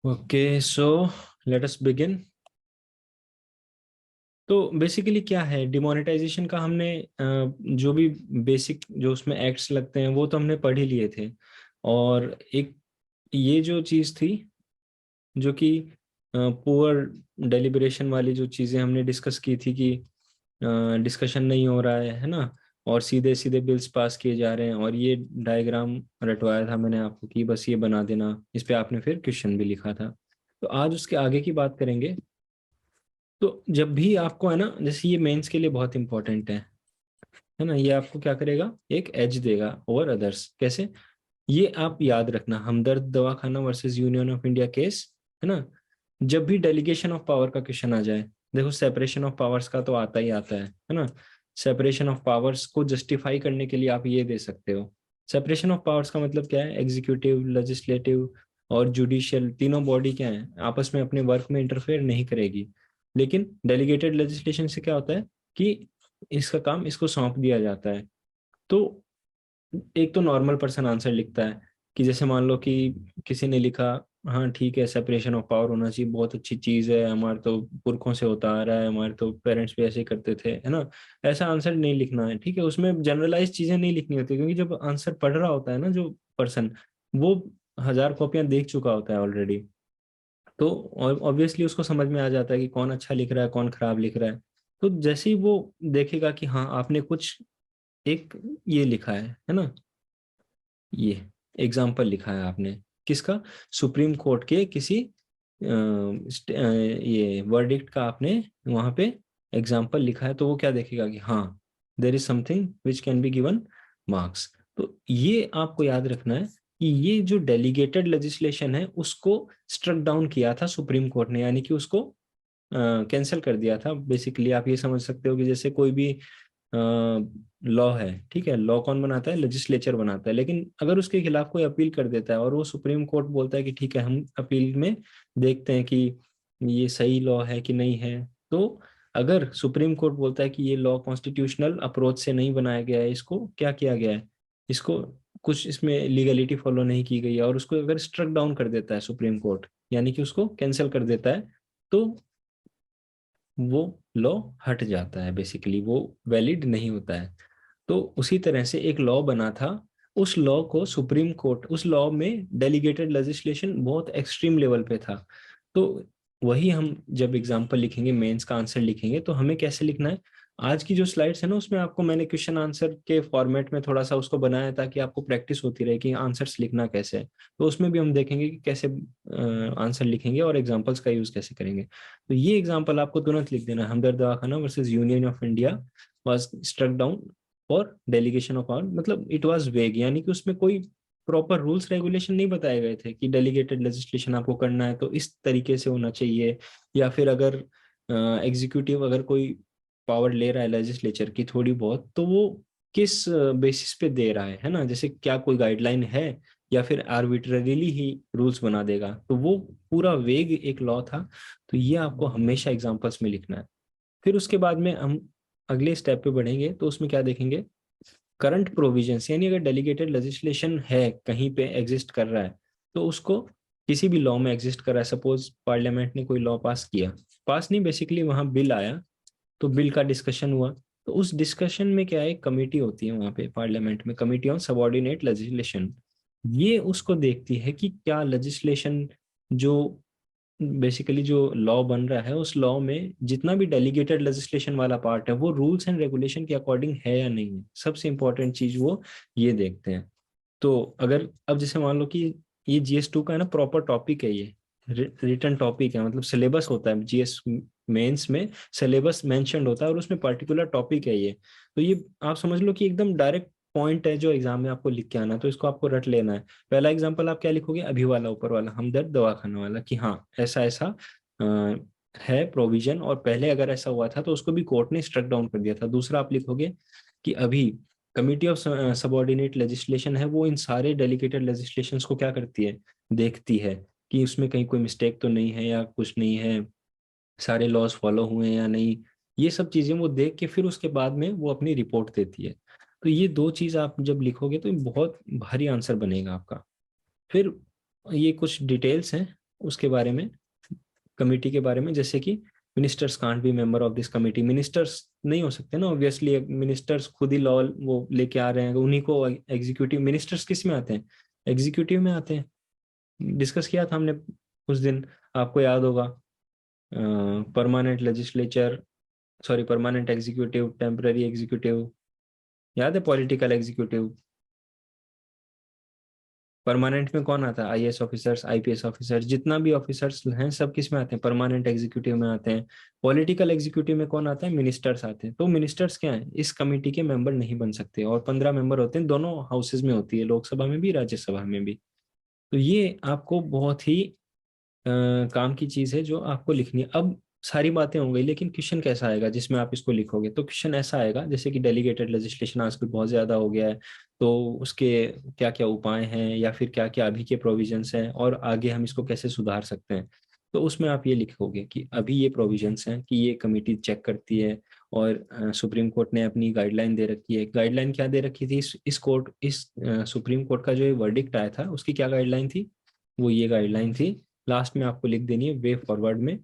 Okay, so let us begin. तो basically क्या है डिमोनेटाइजेशन का, हमने जो भी बेसिक जो उसमें एक्ट्स लगते हैं वो तो हमने पढ़ ही लिए थे। और एक ये जो चीज़ थी जो कि पुअर डेलिब्रेशन वाली जो चीज़ें हमने डिस्कस की थी कि डिस्कशन नहीं हो रहा है ना, और सीधे सीधे बिल्स पास किए जा रहे हैं। और ये डायग्राम रटवाया था मैंने आपको कि बस ये बना देना, इस पे आपने फिर क्वेश्चन भी लिखा था। तो आज उसके आगे की बात करेंगे। तो जब भी आपको है ना, जैसे ये मेंस के लिए बहुत इंपॉर्टेंट है ना, ये आपको क्या करेगा, एक एज देगा ओवर अदर्स। कैसे? ये आप याद रखना, हमदर्द Dawakhana versus Union of India case, है ना। जब भी डेलीगेशन ऑफ पावर का क्वेश्चन आ जाए, देखो सेपरेशन ऑफ पावर्स का तो आता ही आता है ना। सेपरेशन ऑफ पावर्स को जस्टिफाई करने के लिए आप ये दे सकते हो। सेपरेशन ऑफ पावर्स का मतलब क्या है, एग्जीक्यूटिव, लेजिस्लेटिव और जुडिशियल तीनों बॉडी क्या है, आपस में अपने वर्क में इंटरफेयर नहीं करेगी। लेकिन डेलीगेटेड लेजिस्लेशन से क्या होता है कि इसका काम इसको सौंप दिया जाता है। तो एक तो नॉर्मल पर्सन आंसर लिखता है कि जैसे मान लो कि किसी ने लिखा, हाँ ठीक है सेपरेशन ऑफ पावर होना चाहिए, बहुत अच्छी चीज है, हमारे तो पुरखों से होता आ रहा है, हमारे तो पेरेंट्स भी ऐसे ही करते थे, है ना। ऐसा आंसर नहीं लिखना है, ठीक है। उसमें जनरलाइज चीजें नहीं लिखनी होती, क्योंकि जब आंसर पढ़ रहा होता है ना जो पर्सन, वो 1000 कॉपियां देख चुका होता है ऑलरेडी। तो ऑब्वियसली उसको समझ में आ जाता है कि कौन अच्छा लिख रहा है, कौन खराब लिख रहा है। तो जैसे ही वो देखेगा कि हाँ आपने कुछ एक ये लिखा है ना, ये एग्जाम्पल लिखा है आपने, किसका, सुप्रीम कोर्ट के किसी ये वर्डिक्ट का आपने वहां पे एग्जाम्पल लिखा है, तो वो क्या देखेगा कि हाँ there is something which can be given marks. तो ये आपको याद रखना है कि ये जो डेलीगेटेड लेजिस्लेशन है उसको स्ट्रक डाउन किया था सुप्रीम कोर्ट ने, यानी कि उसको कैंसिल कर दिया था। बेसिकली आप ये समझ सकते हो कि जैसे कोई भी लॉ है, ठीक है, लॉ कौन बनाता है, लेजिस्लेचर बनाता है, लेकिन अगर उसके खिलाफ कोई अपील कर देता है और वो सुप्रीम कोर्ट बोलता है कि ठीक है हम अपील में देखते हैं कि ये सही लॉ है कि नहीं है, तो अगर सुप्रीम कोर्ट बोलता है कि ये लॉ कॉन्स्टिट्यूशनल अप्रोच से नहीं बनाया गया है, इसको क्या किया गया है, इसको कुछ इसमें लीगलिटी फॉलो नहीं की गई है, और उसको अगर स्ट्रक डाउन कर देता है सुप्रीम कोर्ट, यानी कि उसको कैंसिल कर देता है, तो वो लॉ हट जाता है, बेसिकली वो वैलिड नहीं होता है। तो उसी तरह से एक लॉ बना था, उस लॉ को सुप्रीम कोर्ट, उस लॉ में डेलीगेटेड लेजिस्लेशन बहुत एक्सट्रीम लेवल पे था। तो वही हम जब एग्जांपल लिखेंगे, मेंस का आंसर लिखेंगे, तो हमें कैसे लिखना है। आज की जो स्लाइड्स है ना, उसमें आपको मैंने क्वेश्चन आंसर के फॉर्मेट में थोड़ा सा उसको बनाया ताकि आपको प्रैक्टिस होती रहे कि आंसर्स लिखना कैसे है। तो उसमें भी हम देखेंगे कि कैसे आंसर लिखेंगे और एग्जांपल्स का यूज कैसे करेंगे। तो ये एग्जांपल आपको तुरंत लिख देना है, Hamdard Dawakhana versus Union of India was struck down और डेलीगेशन ऑफ पावर, मतलब इट वाज वेग, यानी कि उसमें कोई प्रॉपर रूल्स रेगुलेशन नहीं बताए गए थे कि डेलीगेटेड लेजिस्लेशन आपको करना है तो इस तरीके से होना चाहिए। या फिर अगर एग्जीक्यूटिव अगर कोई पावर ले रहा है लेजिस्लेचर की थोड़ी बहुत, तो वो किस बेसिस पे दे रहा है ना, जैसे क्या कोई गाइडलाइन है या फिर आर्बिट्ररीली ही रूल्स बना देगा, तो वो पूरा वेग एक लॉ था। तो ये आपको हमेशा एग्जांपल्स में लिखना है। फिर उसके बाद में हम अगले स्टेप पे बढ़ेंगे, तो उसमें क्या देखेंगे, करंट प्रोविजंस, यानी अगर डेलीगेटेड लेजिस्लेशन है कहीं पे एग्जिस्ट कर रहा है, तो उसको किसी भी लॉ में एग्जिस्ट कर रहा है, सपोज पार्लियामेंट ने कोई लॉ पास किया, पास नहीं बेसिकली वहां बिल आया, तो बिल का डिस्कशन हुआ, तो उस डिस्कशन में क्या है, कमेटी होती है वहां पे पार्लियामेंट में, कमेटी ऑन सबऑर्डिनेट लेजिस्लेशन। ये उसको देखती है कि क्या लेजिस्लेशन जो बेसिकली जो लॉ बन रहा है उस लॉ में जितना भी डेलीगेटेड लेजिस्लेशन वाला पार्ट है वो रूल्स एंड रेगुलेशन के अकॉर्डिंग है या नहीं है। सबसे इंपॉर्टेंट चीज वो ये देखते हैं। तो अगर अब जैसे मान लो कि ये GS2 का है ना प्रॉपर टॉपिक है, ये रिटर्न टॉपिक है, मतलब सिलेबस होता है जीएस मेंस में, सिलेबस मेंशन्ड होता है और उसमें पर्टिकुलर टॉपिक है ये। तो ये आप समझ लो कि एकदम डायरेक्ट पॉइंट है जो एग्जाम में आपको लिख के आना है, तो इसको आपको रट लेना है। पहला एग्जाम्पल आप क्या लिखोगे, अभी वाला ऊपर वाला, हमदर्द दवाखाना वाला, कि हाँ ऐसा ऐसा अ, है प्रोविजन, और पहले अगर ऐसा हुआ था तो उसको भी कोर्ट ने स्ट्रक डाउन कर दिया था। दूसरा आप लिखोगे कि अभी कमिटी ऑफ सबऑर्डिनेट लेजिस्लेशन है, वो इन सारे डेलीगेटेड लेजिस्लेशन को क्या करती है, देखती है कि उसमें कहीं कोई मिस्टेक तो नहीं है या कुछ नहीं है, सारे लॉज फॉलो हुए हैं या नहीं। ये सब चीजें वो देख के फिर उसके बाद में वो अपनी रिपोर्ट देती है। तो ये दो चीज आप जब लिखोगे तो ये बहुत भारी आंसर बनेगा आपका। फिर ये कुछ डिटेल्स हैं, उसके बारे में, कमिटी के बारे में, जैसे कि ministers can't be member of this committee, ministers नहीं हो सकते ना ऑब्वियसली, मिनिस्टर्स खुद ही लॉ वो लेके आ रहे हैं, उन्हीं को एग्जीक्यूटिव, मिनिस्टर्स किस में आते हैं, एग्जीक्यूटिव में आते हैं। डिस्कस किया था हमने उस दिन, आपको याद होगा, permanent legislature, sorry permanent executive, temporary executive, याद है, पॉलिटिकल एग्जीक्यूटिव। परमानेंट में कौन आता है, आईएएस ऑफिसर्स, आईपीएस ऑफिसर्स, जितना भी ऑफिसर्स हैं सब किस में आते हैं, परमानेंट एग्जीक्यूटिव में आते हैं। पॉलिटिकल एग्जीक्यूटिव में कौन आता है, मिनिस्टर्स आते हैं। तो मिनिस्टर्स क्या है, इस कमेटी के मेंबर नहीं बन सकते, और 15 मेंबर होते हैं, दोनों हाउसेज में होती है, लोकसभा में भी राज्यसभा में भी। तो ये आपको बहुत ही काम की चीज है जो आपको लिखनी है। अब सारी बातें हो गई, लेकिन क्वेश्चन कैसा आएगा जिसमें आप इसको लिखोगे, तो क्वेश्चन ऐसा आएगा जैसे कि डेलीगेटेड लेजिस्लेशन आजकल बहुत ज्यादा हो गया है, तो उसके क्या क्या उपाय हैं, या फिर क्या क्या अभी के प्रोविजंस हैं, और आगे हम इसको कैसे सुधार सकते हैं। तो उसमें आप ये लिखोगे कि अभी ये प्रोविजंस हैं कि ये कमेटी चेक करती है, और सुप्रीम कोर्ट ने अपनी गाइडलाइन दे रखी है। गाइडलाइन क्या दे रखी थी, इस सुप्रीम कोर्ट का जो ये वर्डिक्ट आया था उसकी क्या गाइडलाइन थी, वो ये गाइडलाइन थी। लास्ट में आपको लिख देनी है वे फॉरवर्ड में,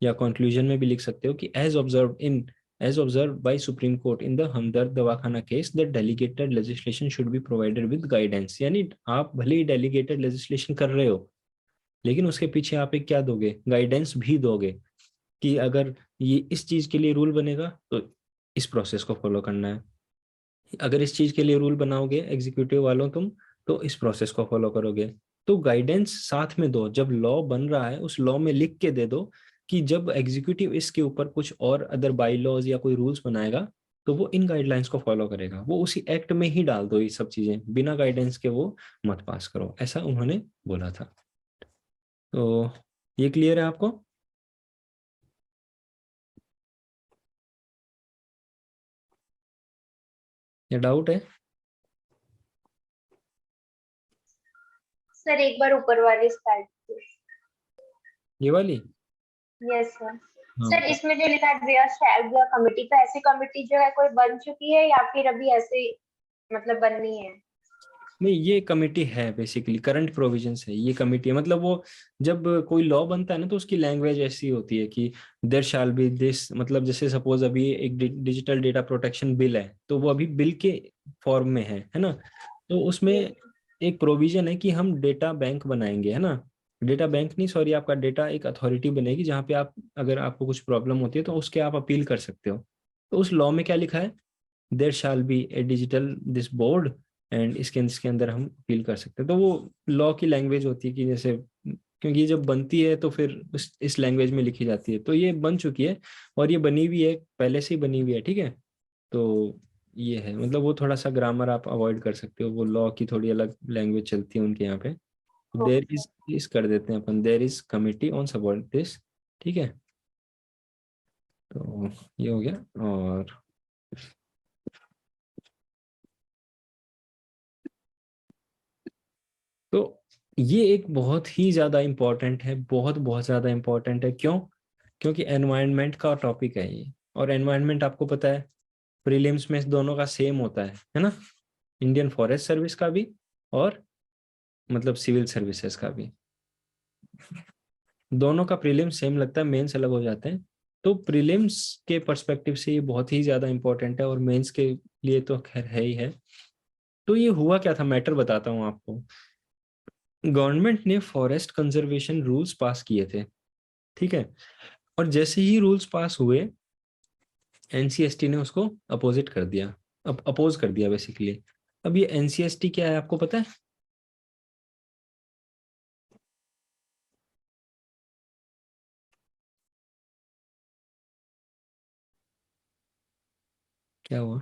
या कंक्लूजन में भी लिख सकते हो कि as observe by supreme court in the Hamdard Dawakhana case that delegated legislation should be provided with guidance. यानी आप भले ही डेलीगेटेड लेजिस्लेशन कर रहे हो, लेकिन उसके पीछे आप एक क्या दोगे, गाइडेंस भी दोगे, कि अगर ये इस चीज के लिए रूल बनेगा तो इस प्रोसेस को फॉलो करना है, अगर इस चीज के लिए रूल बनाओगे एग्जीक्यूटिव वालों तुम, तो इस प्रोसेस को फॉलो करोगे। तो गाइडेंस साथ में दो, जब लॉ बन रहा है उस लॉ में लिख के दे दो कि जब एग्जीक्यूटिव इसके ऊपर कुछ और अदर बाई लॉज या कोई रूल्स बनाएगा तो वो इन गाइडलाइंस को फॉलो करेगा। वो उसी एक्ट में ही डाल दो ये सब चीजें, बिना गाइडेंस के वो मत पास करो, ऐसा उन्होंने बोला था। तो ये क्लियर है आपको? या डाउट है? सर एक बार ऊपर वाली स्लाइड। ये वाली? Yes sir. हाँ। सर इसमें जो लिखा है there shall be a committee, तो ऐसी कमिटी जो है कोई बन चुकी है या फिर अभी ऐसे मतलब बननी है? नहीं, ये कमेटी है, बेसिकली करंट प्रोविजंस है, ये कमेटी है। मतलब वो जब कोई लॉ बनता है ना तो उसकी लैंग्वेज ऐसी होती है कि देयर शैल बी दिस, मतलब जैसे सपोज अभी एक डिजिटल डेटा प्रोटेक्शन बिल है, तो वो अभी बिल के फॉर्म में है ना, तो उसमें यस। एक प्रोविजन है कि हम डेटा बैंक बनाएंगे, है ना, डेटा बैंक नहीं सॉरी, आपका डेटा एक अथॉरिटी बनेगी जहाँ पे आप, अगर आपको कुछ प्रॉब्लम होती है तो उसके आप अपील कर सकते हो। तो उस लॉ में क्या लिखा है, there shall be a digital this board, and इसके अंदर हम फील कर सकते हैं। तो वो लॉ की लैंग्वेज होती है कि जैसे, क्योंकि ये जब बनती है तो फिर इस लैंग्वेज में लिखी जाती है, तो ये बन चुकी है, और ये बनी हुई है, पहले से ही बनी हुई है, ठीक है। तो ये है, मतलब वो थोड़ा सा ग्रामर आप अवॉइड कर सकते हो, वो लॉ की थोड़ी अलग लैंग्वेज चलती है उनके यहाँ पे। देर ओके। इज कर देते हैं अपन, there is committee on support this, ठीक है। तो ये हो गया। और तो ये एक बहुत ही ज्यादा इम्पोर्टेंट है, बहुत बहुत ज्यादा इम्पोर्टेंट है, क्यों? क्योंकि एनवायरनमेंट का टॉपिक है ये, और एनवायरनमेंट आपको पता है प्रीलिम्स में दोनों का सेम होता है ना, इंडियन फॉरेस्ट सर्विस का भी, और मतलब सिविल सर्विसेज का भी, दोनों का प्रीलिम्स सेम लगता है, मेंस अलग हो जाते हैं। तो प्रीलिम्स के पर्सपेक्टिव से ये बहुत ही ज्यादा इंपॉर्टेंट है, और मेंस के लिए तो खैर है ही है। तो ये हुआ क्या था, मैटर बताता हूँ आपको। गवर्नमेंट ने फॉरेस्ट कंजर्वेशन रूल्स पास किए थे, ठीक है, और जैसे ही रूल्स पास हुए एनसीएसटी ने उसको अपोजिट कर दिया, अब अपोज कर दिया बेसिकली। अब ये एनसीएसटी क्या है आपको पता है? क्या हुआ?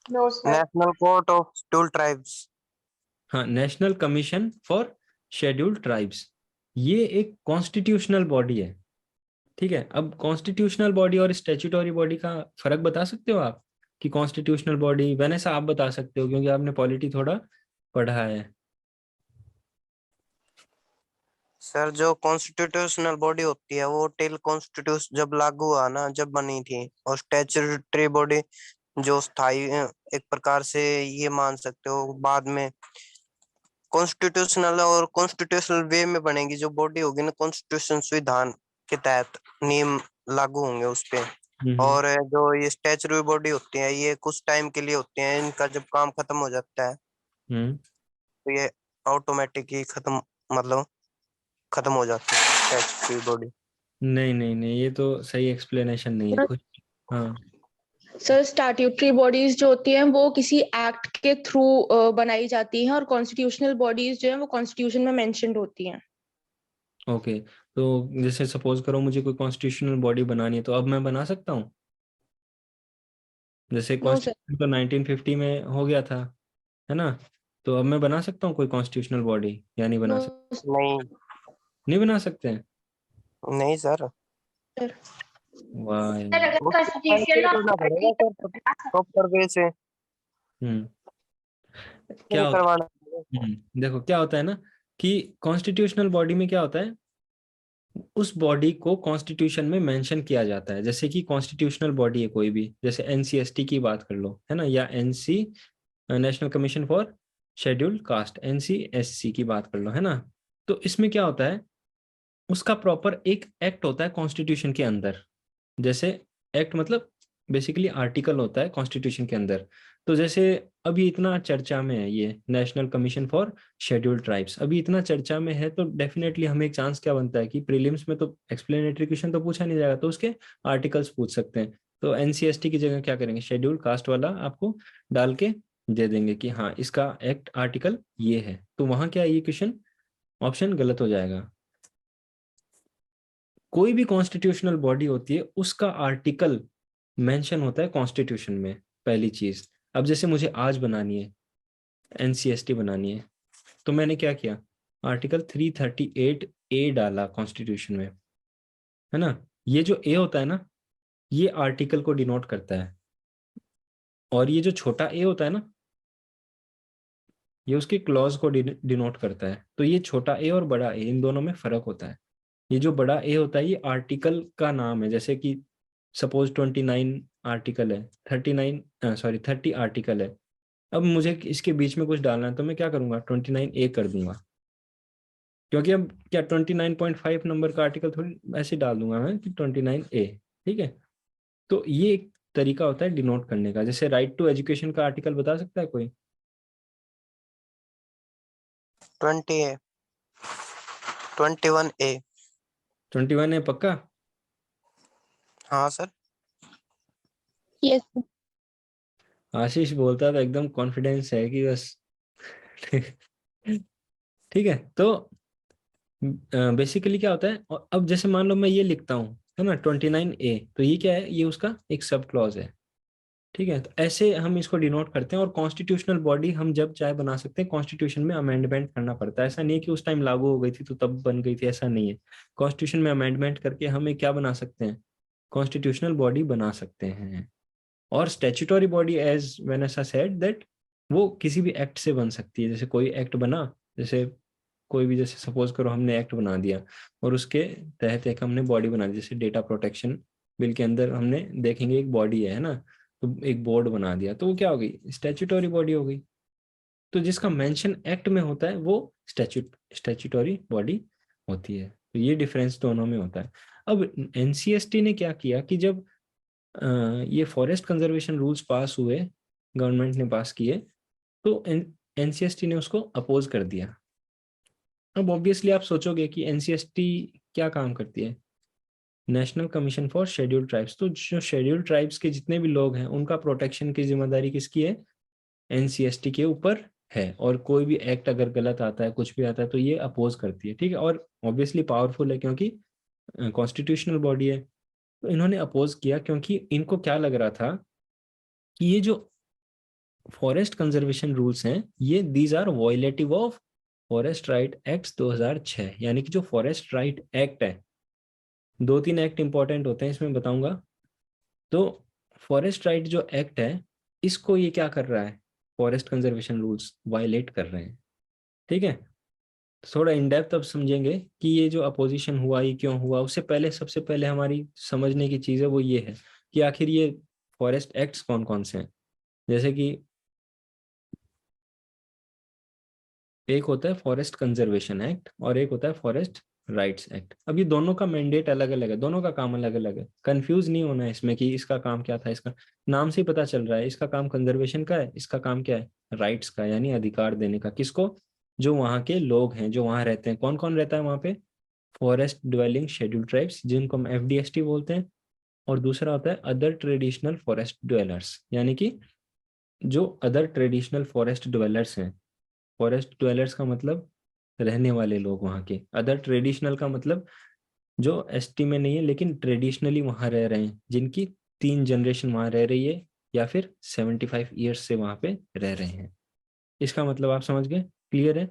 No sir. National court of scheduled tribes. हाँ, national commission for scheduled tribes. ये एक कॉन्स्टिट्यूशनल बॉडी है, ठीक है। अब कॉन्स्टिट्यूशनल बॉडी और स्टैट्यूटरी बॉडी का फर्क बता सकते हो आप, कि कॉन्स्टिट्यूशनल बॉडी, वैनेसा आप बता सकते हो क्योंकि आपने पॉलिटी थोड़ा पढ़ा है। सर जो कॉन्स्टिट्यूशनल बॉडी होती है वो टिल कॉन्स्टिट्यूशन जब लागू हुआ ना, जब बनी थी। और स्टैट्यूटरी बॉडी जो स्थायी एक प्रकार से ये मान सकते हो बाद में कॉन्स्टिट्यूशनल और कॉन्स्टिट्यूशनल वे में बनेगी जो बॉडी होगी ना, कॉन्स्टिट्यूशन संविधान के तहत नियम लागू होंगे उस पे। हम्म और जो ये स्टैच्यूटरी बॉडी होती है ये कुछ टाइम के लिए होती है, इनका जब काम खत्म हो जाता है हम्म। तो ये ऑटोमेटिक ही खत्म, मतलब खत्म हो जाती है स्टैच्यूटरी बॉडी। नहीं नहीं नहीं, ये तो सही एक्सप्लेनेशन नहीं है कुछ। हाँ सर स्टैट्यूटरी बॉडीज जो होती हैं वो किसी एक्ट के थ्रू बनाई जाती हैं, और कॉन्स्टिट्यूशनल बॉडीज जो है वो कॉन्स्टिट्यूशन में मेंशन्ड होती हैं। ओके, तो जैसे सपोज करो मुझे कोई कॉन्स्टिट्यूशनल बॉडी बनानी है, तो अब मैं बना सकता हूँ? जैसे नो सर। कॉन्स्टिट्यूशन तो 1950 में हो गया था, है ना? तो अब मैं बना सकता हूँ कोई कॉन्स्टिट्यूशनल बॉडी या नहीं बना नो सकता? नहीं नहीं बना सकते हैं? नहीं सर, सर। वाह सर यार। अगर उसको sign कॉन्स्टिट्यूशन करना पड़ेगा ठीक सर प्रॉपर वे से हम्म। क्या नहीं होता करवाना पड़ेगा। है, देखो क्या होता है ना, कि कॉन्स्टिट्यूशनल बॉडी में क्या होता है, उस बॉडी को कॉन्स्टिट्यूशन में मेंशन किया जाता है। जैसे कि कॉन्स्टिट्यूशनल बॉडी है कोई भी, जैसे एनसीएसटी की बात कर लो, है ना, या NC national commission for scheduled caste, NCSC की बात कर लो, है ना। तो इसमें क्या होता है, उसका प्रॉपर एक एक्ट होता है कॉन्स्टिट्यूशन के अंदर। जैसे एक्ट मतलब बेसिकली आर्टिकल होता है कॉन्स्टिट्यूशन के अंदर। तो जैसे अभी इतना चर्चा में है ये national commission for scheduled tribes, अभी इतना चर्चा में है, तो डेफिनेटली हमें एक चांस क्या बनता है कि प्रीलिम्स में तो एक्सप्लेनेटरी क्वेश्चन तो पूछा नहीं जाएगा, तो उसके आर्टिकल्स पूछ सकते हैं। तो एनसीएसटी की जगह क्या करेंगे, शेड्यूल्ड कास्ट वाला आपको डाल के दे देंगे कि हाँ इसका एक्ट आर्टिकल ये है, तो वहां क्या है, ये क्वेश्चन ऑप्शन गलत हो जाएगा। कोई भी कॉन्स्टिट्यूशनल बॉडी होती है उसका आर्टिकल मेंशन होता है कॉन्स्टिट्यूशन में, पहली चीज। अब जैसे मुझे आज बनानी है, एनसीएसटी बनानी है, तो मैंने क्या किया, आर्टिकल 338 ए डाला कॉन्स्टिट्यूशन में, है ना। ये जो ए होता है ना, ये आर्टिकल को डिनोट करता है, और ये जो छोटा ए होता है ना, ये उसकी क्लॉज को डिनोट करता है। तो ये छोटा ए और बड़ा ए, इन दोनों में फर्क होता है। ये जो बड़ा ए होता है ये आर्टिकल का नाम है। जैसे कि सपोज 29 आर्टिकल है, 39 सॉरी 30 आर्टिकल है। अब मुझे इसके बीच में कुछ डालना है, तो मैं क्या करूंगा, 29 ए कर दूंगा, क्योंकि अब क्या 29.5 नंबर का आर्टिकल थोड़ी ऐसे डाल दूंगा मैं कि 29 ए। ठीक है, तो ये एक तरीका होता है डिनोट करने का। जैसे राइट टू एजुकेशन का आर्टिकल बता सकता है कोई? 20 21A। 21 ए पक्का? हाँ सर। यस। आशीष बोलता तो एकदम कॉन्फिडेंस है कि बस ठीक है। तो बेसिकली क्या होता है, और अब जैसे मान लो मैं ये लिखता हूँ, है ना, 29 ए, तो ये क्या है, ये उसका एक सब क्लॉज है। ठीक है, तो ऐसे हम इसको डिनोट करते हैं। और कॉन्स्टिट्यूशनल बॉडी हम जब चाहे बना सकते हैं, कॉन्स्टिट्यूशन में अमेंडमेंट करना पड़ता है। ऐसा नहीं है कि उस टाइम लागू हो गई थी तो तब बन गई थी, ऐसा नहीं है। कॉन्स्टिट्यूशन में अमेंडमेंट करके हमें क्या बना सकते हैं, कॉन्स्टिट्यूशनल बॉडी बना सकते हैं। और statutory body, as Vanessa said that, वो किसी भी एक्ट से बन सकती है। जैसे कोई एक्ट बना, जैसे कोई भी, जैसे सपोज करो हमने एक्ट बना दिया और उसके तहत एक हमने बॉडी बना दी, जैसे डेटा प्रोटेक्शन बिल के अंदर हमने देखेंगे एक बॉडी है ना, तो एक बोर्ड बना दिया, तो वो क्या हो गई, स्टैच्यूटरी बॉडी हो गई। तो जिसका मेंशन एक्ट में होता है वो स्टैच्यूटरी बॉडी होती है। तो ये डिफरेंस दोनों में होता है। अब एनसीएसटी ने क्या किया कि जब ये फॉरेस्ट कंजर्वेशन रूल्स पास हुए, गवर्नमेंट ने पास किए, तो एनसीएसटी ने उसको अपोज कर दिया। अब ऑब्वियसली आप सोचोगे कि एनसीएसटी क्या काम करती है, national commission for scheduled tribes. तो जो शेड्यूल्ड ट्राइब्स के जितने भी लोग हैं उनका प्रोटेक्शन की जिम्मेदारी किसकी है, एनसीएसटी के ऊपर है। और कोई भी एक्ट अगर गलत आता है, कुछ भी आता है, तो ये अपोज करती है। ठीक है, और ऑब्वियसली पावरफुल है क्योंकि कॉन्स्टिट्यूशनल बॉडी है। तो इन्होंने अपोज किया क्योंकि इनको क्या लग रहा था कि ये जो फॉरेस्ट कंजर्वेशन रूल्स हैं, ये these are violative of forest right act 2006। यानी कि जो फॉरेस्ट राइट एक्ट है, 2-3 एक्ट इंपॉर्टेंट होते हैं इसमें बताऊंगा। तो फॉरेस्ट राइट जो एक्ट है, इसको ये क्या कर रहा है, फॉरेस्ट कंजर्वेशन रूल्स वायलेट कर रहे हैं। ठीक है, थोड़ा इन डेप्थ अब समझेंगे कि ये जो अपोजिशन हुआ ये क्यों हुआ। उससे पहले, सबसे पहले हमारी समझने की चीज़ है वो ये है कि आखिर ये फॉरेस्ट एक्ट्स कौन कौन से हैं। जैसे कि एक होता है फॉरेस्ट कंजर्वेशन एक्ट और एक होता है फॉरेस्ट राइट्स एक्ट। अब ये दोनों का मैंडेट अलग अलग है, दोनों का काम अलग अलग है। कंफ्यूज नहीं होना है इसमें कि इसका काम क्या था, इसका नाम से ही पता चल रहा है इसका काम कंजर्वेशन का है, इसका काम क्या है, राइट्स का, यानी अधिकार देने का। किसको? जो वहाँ के लोग हैं, जो वहाँ रहते हैं। कौन कौन रहता है वहाँ पे? फॉरेस्ट ड्वेलिंग शेड्यूल ट्राइब्स, जिनको हम FDST बोलते हैं, और दूसरा होता है अदर ट्रेडिशनल फॉरेस्ट ड्वेलर्स, यानी कि जो अदर ट्रेडिशनल फॉरेस्ट ड्वेलर्स हैं। फॉरेस्ट ड्वेलर्स का मतलब रहने वाले लोग वहाँ के, अदर ट्रेडिशनल का मतलब जो ST में नहीं है लेकिन ट्रेडिशनली वहाँ रह रहे हैं, जिनकी 3 जनरेशन वहाँ रह रही है या फिर 75 ईयर्स से वहाँ पे रह रहे हैं। इसका मतलब आप समझ गए? क्लियर है?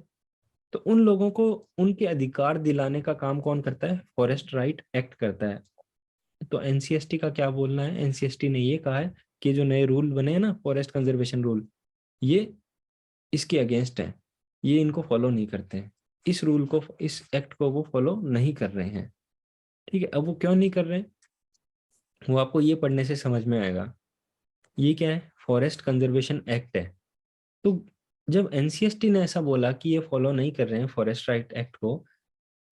तो उन लोगों को उनके अधिकार दिलाने का काम कौन करता है? फॉरेस्ट राइट एक्ट करता है। तो NCST का क्या बोलना है? NCST ने ये कहा है कि जो नए रूल बने हैं ना, फॉरेस्ट कंजर्वेशन रूल, ये इसके अगेंस्ट है, ये इनको फॉलो नहीं करते हैं। इस रूल को, इस एक्ट को वो फॉलो नहीं कर रहे हैं। ठीक है, अब वो क्यों नहीं कर रहे हैं वो आपको ये पढ़ने से समझ में आएगा। ये क्या है? फॉरेस्ट कंजर्वेशन एक्ट है। तो जब NCST ने ऐसा बोला कि ये फॉलो नहीं कर रहे हैं फॉरेस्ट राइट एक्ट को,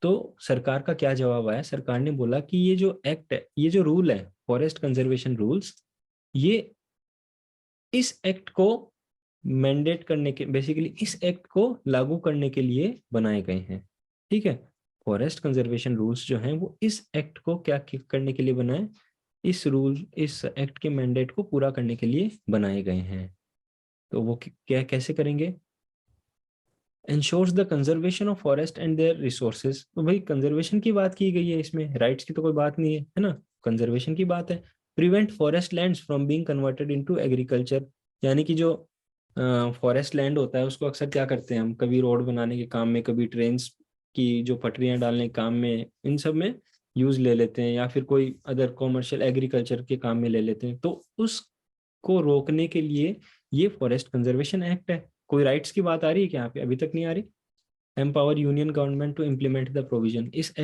तो सरकार का क्या जवाब आया? सरकार ने बोला कि ये जो एक्ट है, ये जो रूल है, फॉरेस्ट कंजर्वेशन रूल्स, ये इस एक्ट को मैंडेट करने के, बेसिकली इस एक्ट को लागू करने के लिए बनाए गए हैं। ठीक है, फॉरेस्ट कंजर्वेशन रूल्स जो हैं वो इस एक्ट को क्या करने के लिए बनाए? इस रूल, इस एक्ट के मैंडेट को पूरा करने के लिए बनाए गए हैं। तो वो क्या कैसे करेंगे? Ensures the conservation of forest and their resources. तो भाई कंजर्वेशन की बात की गई है इसमें, राइट्स की तो कोई बात नहीं है ना, कंजर्वेशन की बात है। Prevent forest lands from being converted into agriculture, यानी कि जो फॉरेस्ट लैंड होता है उसको अक्सर क्या करते हैं हम, कभी रोड बनाने के काम में, कभी ट्रेन्स की जो पटरियां डालने के काम में, इन सब में यूज ले लेते हैं, या फिर कोई अदर कॉमर्शियल एग्रीकल्चर के काम में ले लेते हैं। तो उसको रोकने के लिए ये फॉरेस्ट कंजर्वेशन एक्ट है। कोई राइट्स की बात आ रही है क्या यहाँ पे? अभी तक नहीं आ रही। Empower union government to implement the provision. इस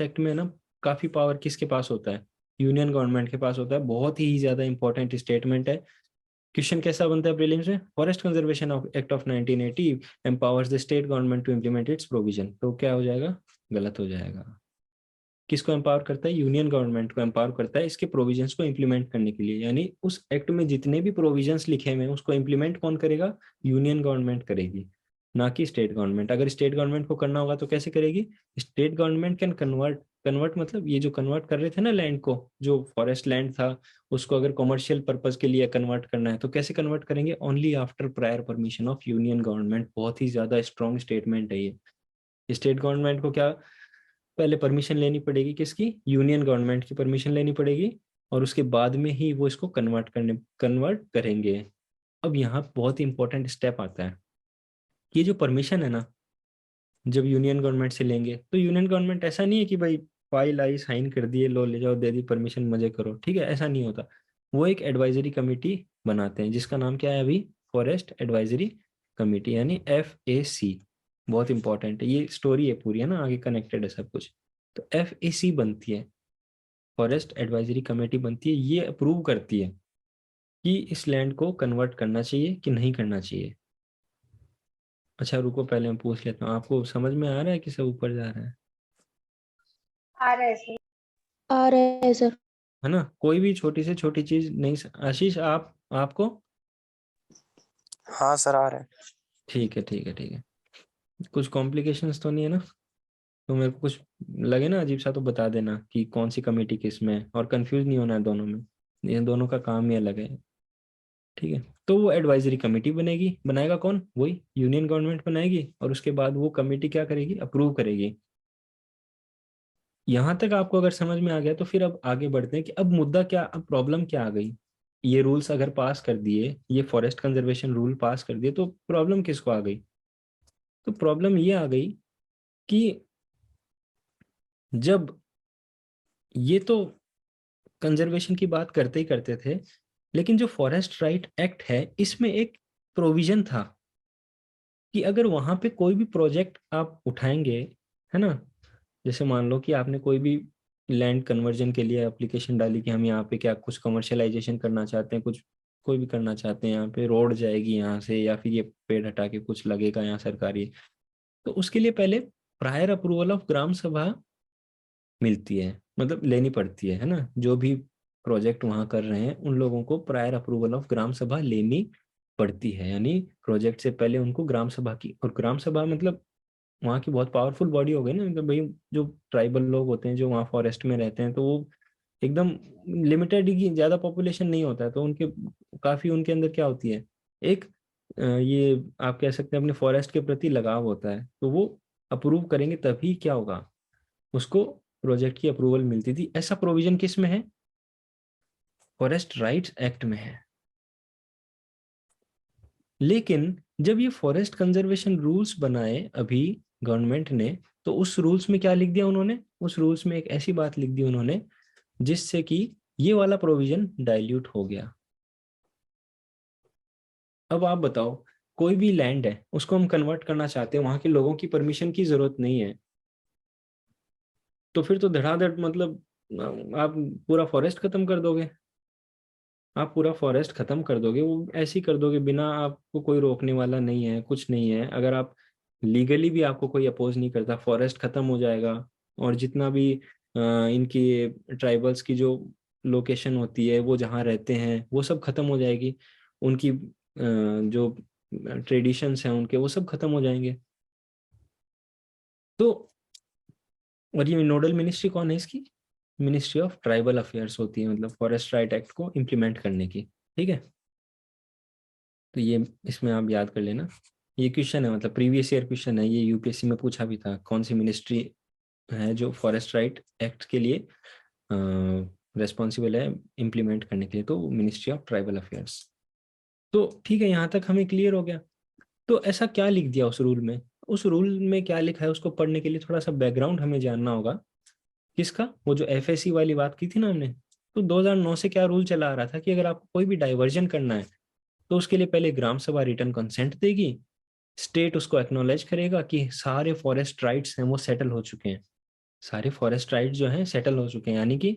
एक्ट में ना काफी पावर किसके पास होता है? यूनियन गवर्नमेंट के पास होता है। बहुत ही ज्यादा इंपॉर्टेंट स्टेटमेंट है। क्वेश्चन कैसा बनता है प्रीलिम्स में? Forest conservation act of 1980 empowers the state government to implement its provision. तो क्या हो जाएगा? गलत हो जाएगा। किसको एम्पावर करता है? यूनियन गवर्नमेंट को एम्पावर करता है इसके प्रोविजंस को इंप्लीमेंट करने के लिए। यानी उस एक्ट में जितने भी प्रोविजंस लिखे हुए हैं उसको इंप्लीमेंट कौन करेगा? यूनियन गवर्नमेंट करेगी, ना कि स्टेट गवर्नमेंट। अगर स्टेट गवर्नमेंट को करना होगा तो कैसे करेगी? स्टेट गवर्नमेंट कैन कन्वर्ट मतलब ये जो कन्वर्ट कर रहे थे ना लैंड को, जो फॉरेस्ट लैंड था, उसको अगर कॉमर्शियल पर्पज के लिए कन्वर्ट करना है तो कैसे कन्वर्ट करेंगे? Only after prior permission of union government. बहुत ही ज्यादा स्ट्रॉन्ग स्टेटमेंट है ये। स्टेट गवर्नमेंट को क्या पहले परमिशन लेनी पड़ेगी? किसकी? यूनियन गवर्नमेंट की परमिशन लेनी पड़ेगी, और उसके बाद में ही वो इसको कन्वर्ट करेंगे। अब यहाँ बहुत ही इंपॉर्टेंट स्टेप आता है। ये जो परमिशन है ना, जब यूनियन गवर्नमेंट से लेंगे तो यूनियन गवर्नमेंट ऐसा नहीं है कि भाई फाइल आई, साइन कर दिए, लो ले जाओ, दे दी परमिशन, मजे करो। ठीक है, ऐसा नहीं होता। वो एक एडवाइजरी कमेटी बनाते हैं जिसका नाम क्या है अभी? फॉरेस्ट एडवाइजरी कमेटी, यानी FAC। बहुत इंपॉर्टेंट है ये, स्टोरी है पूरी, है ना, आगे कनेक्टेड है सब कुछ। तो FAC बनती है, फॉरेस्ट एडवाइजरी कमेटी बनती है, ये अप्रूव करती है कि इस लैंड को कन्वर्ट करना चाहिए कि नहीं करना चाहिए। अच्छा रुको, पहले मैं पूछ लेता हूँ, आपको समझ में आ रहा है कि सब ऊपर जा रहा है? आ रहा है सर। आ रहा है सर। है ना, कोई भी छोटी से छोटी चीज नहीं। आशीष आपको? हाँ सर, आ रहे हैं। ठीक है ठीक है ठीक है। कुछ कॉम्प्लिकेशंस तो नहीं है ना? तो मेरे को कुछ लगे ना अजीब सा तो बता देना कि कौन सी कमेटी किस में है, और कंफ्यूज नहीं होना है दोनों में, ये दोनों का काम ही अलग है। ठीक है, तो वो एडवाइजरी कमेटी बनेगी। बनाएगा कौन? वही यूनियन गवर्नमेंट बनाएगी, और उसके बाद वो कमेटी क्या करेगी? अप्रूव करेगी। यहां तक आपको अगर समझ में आ गया तो फिर अब आगे बढ़ते हैं कि अब मुद्दा क्या, अब प्रॉब्लम क्या आ गई। ये रूल्स अगर पास कर दिए, ये फॉरेस्ट कंजर्वेशन रूल पास कर दिए, तो प्रॉब्लम किसको आ गई? तो प्रॉब्लम ये आ गई कि जब ये तो कंजर्वेशन की बात करते ही करते थे, लेकिन जो फॉरेस्ट राइट एक्ट है इसमें एक प्रोविजन था कि अगर वहां पे कोई भी प्रोजेक्ट आप उठाएंगे, है ना, जैसे मान लो कि आपने कोई भी लैंड कन्वर्जन के लिए एप्लीकेशन डाली कि हम यहाँ पे क्या कुछ कमर्शियलाइजेशन करना चाहते हैं, कुछ कोई भी करना चाहते हैं, यहाँ पे रोड जाएगी यहाँ से, या फिर ये पेड़ हटा के कुछ लगेगा यहाँ सरकारी, तो उसके लिए पहले प्रायर अप्रूवल ऑफ ग्राम सभा मिलती है, मतलब लेनी पड़ती है ना। जो भी प्रोजेक्ट वहां कर रहे हैं उन लोगों को प्रायर अप्रूवल ऑफ ग्राम सभा लेनी पड़ती है, यानी प्रोजेक्ट से पहले उनको ग्राम सभा की, और ग्राम सभा मतलब वहाँ की बहुत पावरफुल बॉडी हो गई ना, मतलब भाई जो ट्राइबल लोग होते हैं जो वहाँ फॉरेस्ट में रहते हैं, तो वो एकदम लिमिटेड ही, ज्यादा पॉपुलेशन नहीं होता है, तो उनके काफी उनके अंदर क्या होती है, एक ये आप कह सकते हैं अपने फॉरेस्ट के प्रति लगाव होता है, तो वो अप्रूव करेंगे तभी क्या होगा, उसको प्रोजेक्ट की अप्रूवल मिलती थी। ऐसा प्रोविजन किस में है, फॉरेस्ट राइट्स एक्ट में है। लेकिन जब ये फॉरेस्ट कंजर्वेशन रूल्स बनाए अभी गवर्नमेंट ने, तो उस रूल्स में क्या लिख दिया उन्होंने, उस रूल्स में एक ऐसी बात लिख दी उन्होंने जिससे कि ये वाला प्रोविजन डाइल्यूट हो गया। अब आप बताओ, कोई भी लैंड है उसको हम कन्वर्ट करना चाहते हैं, वहां के लोगों की परमिशन की जरूरत नहीं है, तो फिर तो धड़ाधड़ मतलब आप पूरा फॉरेस्ट खत्म कर दोगे, आप पूरा फॉरेस्ट खत्म कर दोगे, वो ऐसे ही कर दोगे, बिना आपको कोई रोकने वाला नहीं है, कुछ नहीं है, अगर आप लीगली भी आपको कोई अपोज नहीं करता, फॉरेस्ट खत्म हो जाएगा। और जितना भी इनकी ट्राइबल्स की जो लोकेशन होती है, वो जहाँ रहते हैं वो सब खत्म हो जाएगी, उनकी जो ट्रेडिशंस हैं उनके, वो सब खत्म हो जाएंगे। तो और ये नोडल मिनिस्ट्री कौन है इसकी, मिनिस्ट्री ऑफ ट्राइबल अफेयर्स होती है, मतलब फॉरेस्ट राइट एक्ट को इम्प्लीमेंट करने की, ठीक है। तो ये इसमें आप याद कर लेना, ये क्वेश्चन है, मतलब प्रीवियस ईयर क्वेश्चन है, ये यूपीएससी में पूछा भी था, कौन सी मिनिस्ट्री है जो फॉरेस्ट राइट एक्ट के लिए रेस्पॉन्सिबल है इम्प्लीमेंट करने के लिए, तो मिनिस्ट्री ऑफ ट्राइबल अफेयर्स। तो ठीक है, यहाँ तक हमें क्लियर हो गया। तो ऐसा क्या लिख दिया उस रूल में, उस रूल में क्या लिखा है उसको पढ़ने के लिए थोड़ा सा बैकग्राउंड हमें जानना होगा। किसका, वो जो एफएससी वाली बात की थी ना हमने, तो 2009 से क्या रूल चला आ रहा था कि अगर आपको कोई भी डाइवर्जन करना है तो उसके लिए पहले ग्राम सभा रिटर्न कंसेंट देगी, स्टेट उसको एक्नॉलेज करेगा कि सारे फॉरेस्ट राइट्स हैं वो सेटल हो चुके हैं, सारे फॉरेस्ट राइट्स जो हैं सेटल हो चुके हैं, यानी कि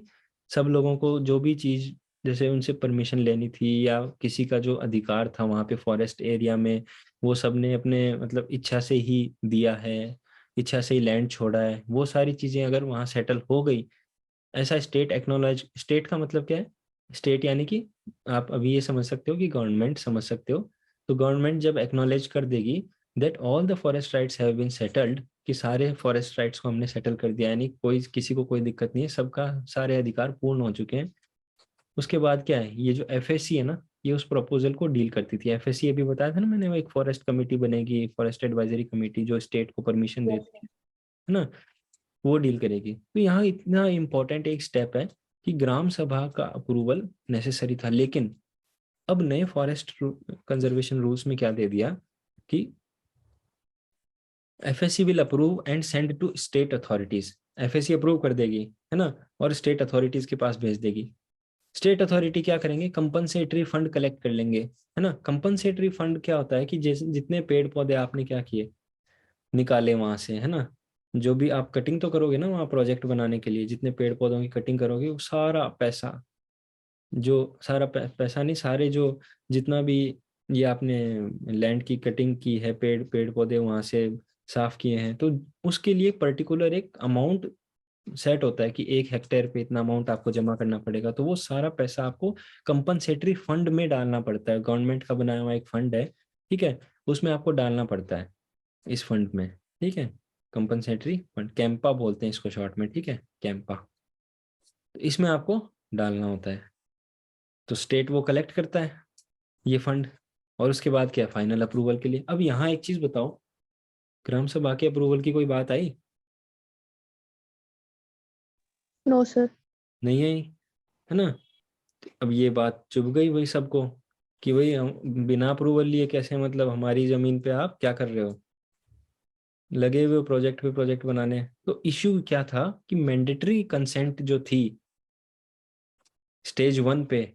सब लोगों को जो भी चीज, जैसे उनसे परमिशन लेनी थी या किसी का जो अधिकार था वहां पे फॉरेस्ट एरिया में, वो सब ने अपने मतलब इच्छा से ही दिया है, इच्छा से ही लैंड छोड़ा है, वो सारी चीजें अगर वहां सेटल हो गई, ऐसा स्टेट एक्नॉलेज, स्टेट का मतलब क्या है, स्टेट यानी कि आप अभी ये समझ सकते हो कि गवर्नमेंट समझ सकते हो, तो गवर्नमेंट जब एक्नॉलेज कर देगी that all the forest rights have been settled, कि सारे फॉरेस्ट राइट्स को हमने सेटल कर दिया, यानी कोई किसी को कोई दिक्कत नहीं है, सबका सारे अधिकार पूर्ण हो चुके हैं। उसके बाद क्या है, ये जो एफएससी है ना, ये उस प्रपोजल को डील करती थी। एफएससी अभी बताया था ना मैंने, वो एक फॉरेस्ट कमेटी बनेगी, फॉरेस्ट एडवाइजरी कमेटी, जो स्टेट को परमिशन देती है ना, वो डील करेगी। तो यहाँ इतना इम्पोर्टेंट एक स्टेप है कि ग्राम सभा का अप्रूवल नेसेसरी था, लेकिन अब नए फॉरेस्ट कंजर्वेशन रूल्स में क्या दे दिया कि FSC will approve and send to state authorities, FSC approve कर देगी है ना, और स्टेट अथॉरिटीज के पास भेज देगी। स्टेट अथॉरिटी क्या करेंगे, कंपनसेटरी फंड कलेक्ट कर लेंगे, है ना। कंपनसेटरी फंड क्या होता है कि जैसे जितने पेड़ पौधे आपने क्या किए, निकाले वहां से, है ना, जो भी आप कटिंग तो करोगे ना वहाँ प्रोजेक्ट बनाने के लिए, जितने पेड़ पौधों की कटिंग करोगे, वो सारा पैसा, जो सारा पैसा नहीं, सारे जो जितना भी ये आपने लैंड की कटिंग की है, पेड़ पेड़ पौधे वहां से साफ किए हैं, तो उसके लिए पर्टिकुलर एक अमाउंट सेट होता है कि 1 हेक्टेयर पे इतना अमाउंट आपको जमा करना पड़ेगा, तो वो सारा पैसा आपको कंपनसेटरी फंड में डालना पड़ता है, गवर्नमेंट का बनाया हुआ एक फंड है, ठीक है, उसमें आपको डालना पड़ता है, इस फंड में, ठीक है। कंपनसेटरी फंड, कैंपा बोलते हैं इसको शॉर्ट में, ठीक है, कैंपा, तो इसमें आपको डालना होता है। तो स्टेट वो कलेक्ट करता है ये फंड, और उसके बाद क्या, फाइनल अप्रूवल के लिए। अब यहाँ एक चीज बताओ, ग्राम सभा के अप्रूवल की कोई बात आई, नो सर। नहीं आई, है ना। अब ये बात चुभ गई वही सबको कि भाई हम बिना अप्रूवल लिए कैसे, मतलब हमारी जमीन पे आप क्या कर रहे हो, लगे हुए प्रोजेक्ट पे प्रोजेक्ट बनाने। तो इश्यू क्या था कि मैंडेटरी कंसेंट जो थी स्टेज 1 पे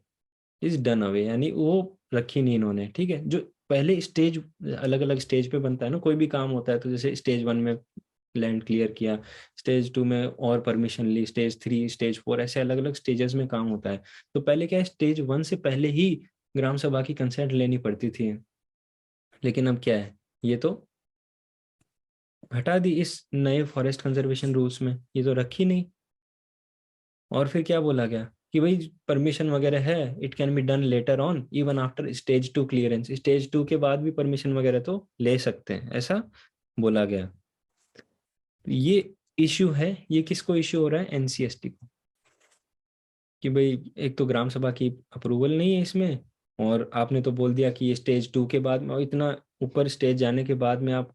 इज डन अवे, यानी वो रखी नहीं इन्होंने, ठीक है। जो पहले स्टेज, अलग अलग स्टेज पे बनता है ना कोई भी काम होता है, तो जैसे स्टेज 1 में लैंड क्लियर किया, स्टेज 2 में और परमिशन ली, स्टेज 3 स्टेज 4 ऐसे अलग अलग स्टेजेस में काम होता है। तो पहले क्या है, स्टेज 1 से पहले ही ग्राम सभा की कंसेंट लेनी पड़ती थी, लेकिन अब क्या है, ये तो हटा दी इस नए फॉरेस्ट कंजर्वेशन रूल्स में, ये तो रखी नहीं। और फिर क्या बोला गया कि भाई परमिशन वगैरह है, it can be done later on even after stage 2 clearance, stage 2 के बाद भी परमिशन वगैरह तो ले सकते हैं, ऐसा बोला गया। ये इश्यू है, ये किसको इश्यू हो रहा है, एनसीएसटी को, कि भाई एक तो ग्राम सभा की अप्रूवल नहीं है इसमें, और आपने तो बोल दिया कि ये स्टेज 2 के बाद में, और इतना ऊपर स्टेज जाने के बाद में आप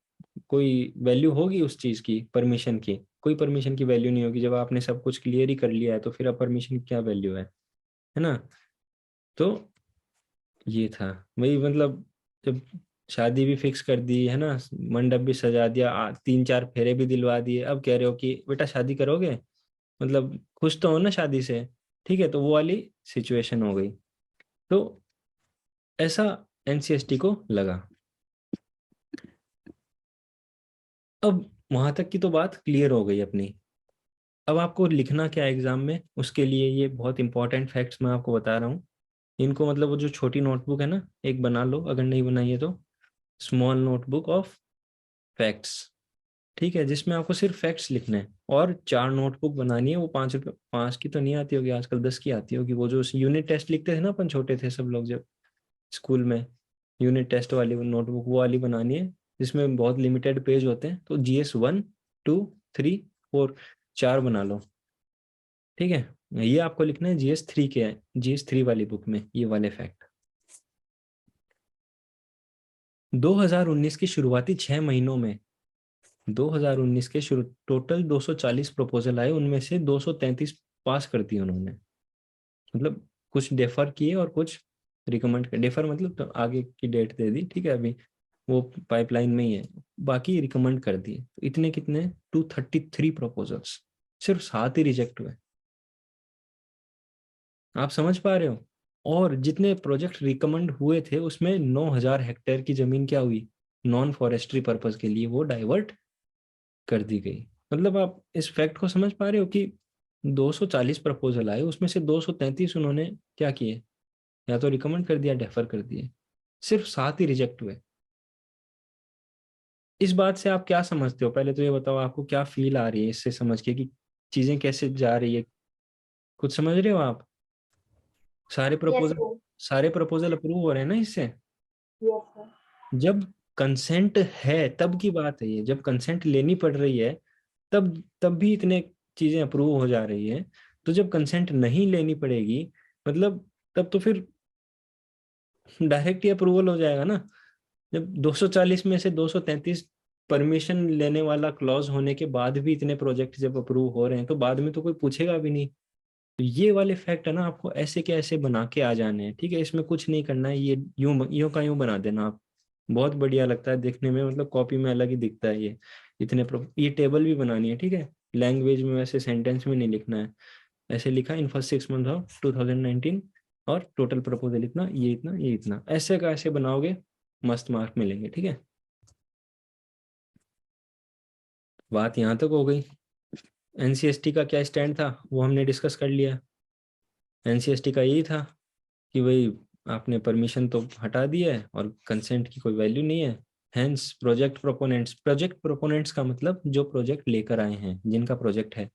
कोई वैल्यू होगी उस चीज की, परमिशन की? कोई परमिशन की वैल्यू नहीं होगी। जब आपने सब कुछ क्लियर ही कर लिया है तो फिर अब परमिशन की क्या वैल्यू है ना? तो ये था वही, मतलब जब शादी भी फिक्स कर दी है ना, मंडप भी सजा दिया, 3-4 फेरे भी दिलवा दिए, अब कह रहे हो कि बेटा शादी करोगे, मतलब खुश तो हो ना शादी से, ठीक है, तो वो वाली सिचुएशन हो गई। तो ऐसा एनसीएसटी को लगा। अब वहां तक की तो बात क्लियर हो गई अपनी। अब आपको लिखना क्या है एग्जाम में, उसके लिए ये बहुत इंपॉर्टेंट फैक्ट्स मैं आपको बता रहा हूँ। इनको मतलब वो जो छोटी नोटबुक है ना, एक बना लो, अगर नहीं बनाई है तो स्मॉल नोटबुक ऑफ फैक्ट्स, ठीक है, जिसमें आपको सिर्फ फैक्ट्स लिखने हैं। और 4 नोटबुक बनानी है, वो 5 रुपये, 5 की तो नहीं आती होगी आजकल, 10 की आती होगी, वो जो यूनिट टेस्ट लिखते थे ना अपन, छोटे थे सब लोग जब स्कूल में, यूनिट टेस्ट वाली नोटबुक वो वाली बनानी है, जिसमें बहुत लिमिटेड पेज होते हैं। तो GS 1, 2, 3, 4, 4 बना लो, ठीक है। ये आपको लिखना है GS 3 के है, GS 3 वाली बुक में ये वाले फैक्ट। 2019 की शुरुआती 6 महीनों में, 2019 के शुरू टोटल 240 प्रपोजल आए, उनमें से 233 पास कर दिए उन्होंने। मतलब कुछ डेफर किए और कुछ रिकमेंड कर, डेफर मतलब तो आगे की डेट दे दी, ठीक है, अभी वो पाइपलाइन में ही है, बाकी रिकमेंड कर दिए। तो इतने कितने, 233 प्रपोजल्स, सिर्फ 7 ही रिजेक्ट हुए। आप समझ पा रहे हो? और जितने प्रोजेक्ट रिकमेंड हुए थे उसमें 9,000 हेक्टेयर की जमीन क्या हुई, नॉन फॉरेस्ट्री पर्पस के लिए वो डाइवर्ट कर दी गई। मतलब आप इस फैक्ट को समझ पा रहे हो कि 240 प्रपोजल आए, उसमें से 233 उन्होंने क्या किए, या तो रिकमेंड कर दिया, डेफर कर दिए, सिर्फ 7 ही रिजेक्ट हुए। इस बात से आप क्या समझते हो, पहले तो ये बताओ, आपको क्या फील आ रही है इससे समझ के कि चीजें कैसे जा रही है, कुछ समझ रहे हो आप? सारे यस प्रपोजल, सर। सारे प्रपोजल अप्रूव हो रहे हैं ना इससे? Yes sir. जब कंसेंट है तब की बात है ये, जब कंसेंट लेनी पड़ रही है तब तब भी इतने चीजें अप्रूव हो जा रही है। तो जब कंसेंट नहीं लेनी पड़ेगी, मतलब तब तो फिर डायरेक्ट ही अप्रूवल हो जाएगा ना। जब 240 में से 233 परमिशन लेने वाला क्लॉज होने के बाद भी इतने प्रोजेक्ट जब अप्रूव हो रहे हैं, तो बाद में तो कोई पूछेगा भी नहीं। तो ये वाले फैक्ट है ना, आपको ऐसे के ऐसे बना के आ जाने हैं, ठीक है, इसमें कुछ नहीं करना है, ये यूं का यूं बना देना आप। बहुत बढ़िया लगता है देखने में, मतलब कॉपी में अलग ही दिखता है ये। ये टेबल भी बनानी है, ठीक है, लैंग्वेज में, वैसे सेंटेंस में नहीं लिखना है। ऐसे लिखा इन फर्स्ट 6 मंथ ऑफ 2019, और टोटल प्रपोजल इतना, ये इतना, ये इतना, ऐसे का ऐसे बनाओगे, मस्त मार्क मिलेंगे, ठीक है। बात यहाँ तक हो गई। एनसीएसटी का क्या स्टैंड था वो हमने डिस्कस कर लिया। एनसीएसटी का यही था कि भाई आपने परमिशन तो हटा दिया है और कंसेंट की कोई वैल्यू नहीं है। हेंस प्रोजेक्ट प्रोपोनेंट्स का मतलब जो प्रोजेक्ट लेकर आए हैं, जिनका प्रोजेक्ट है,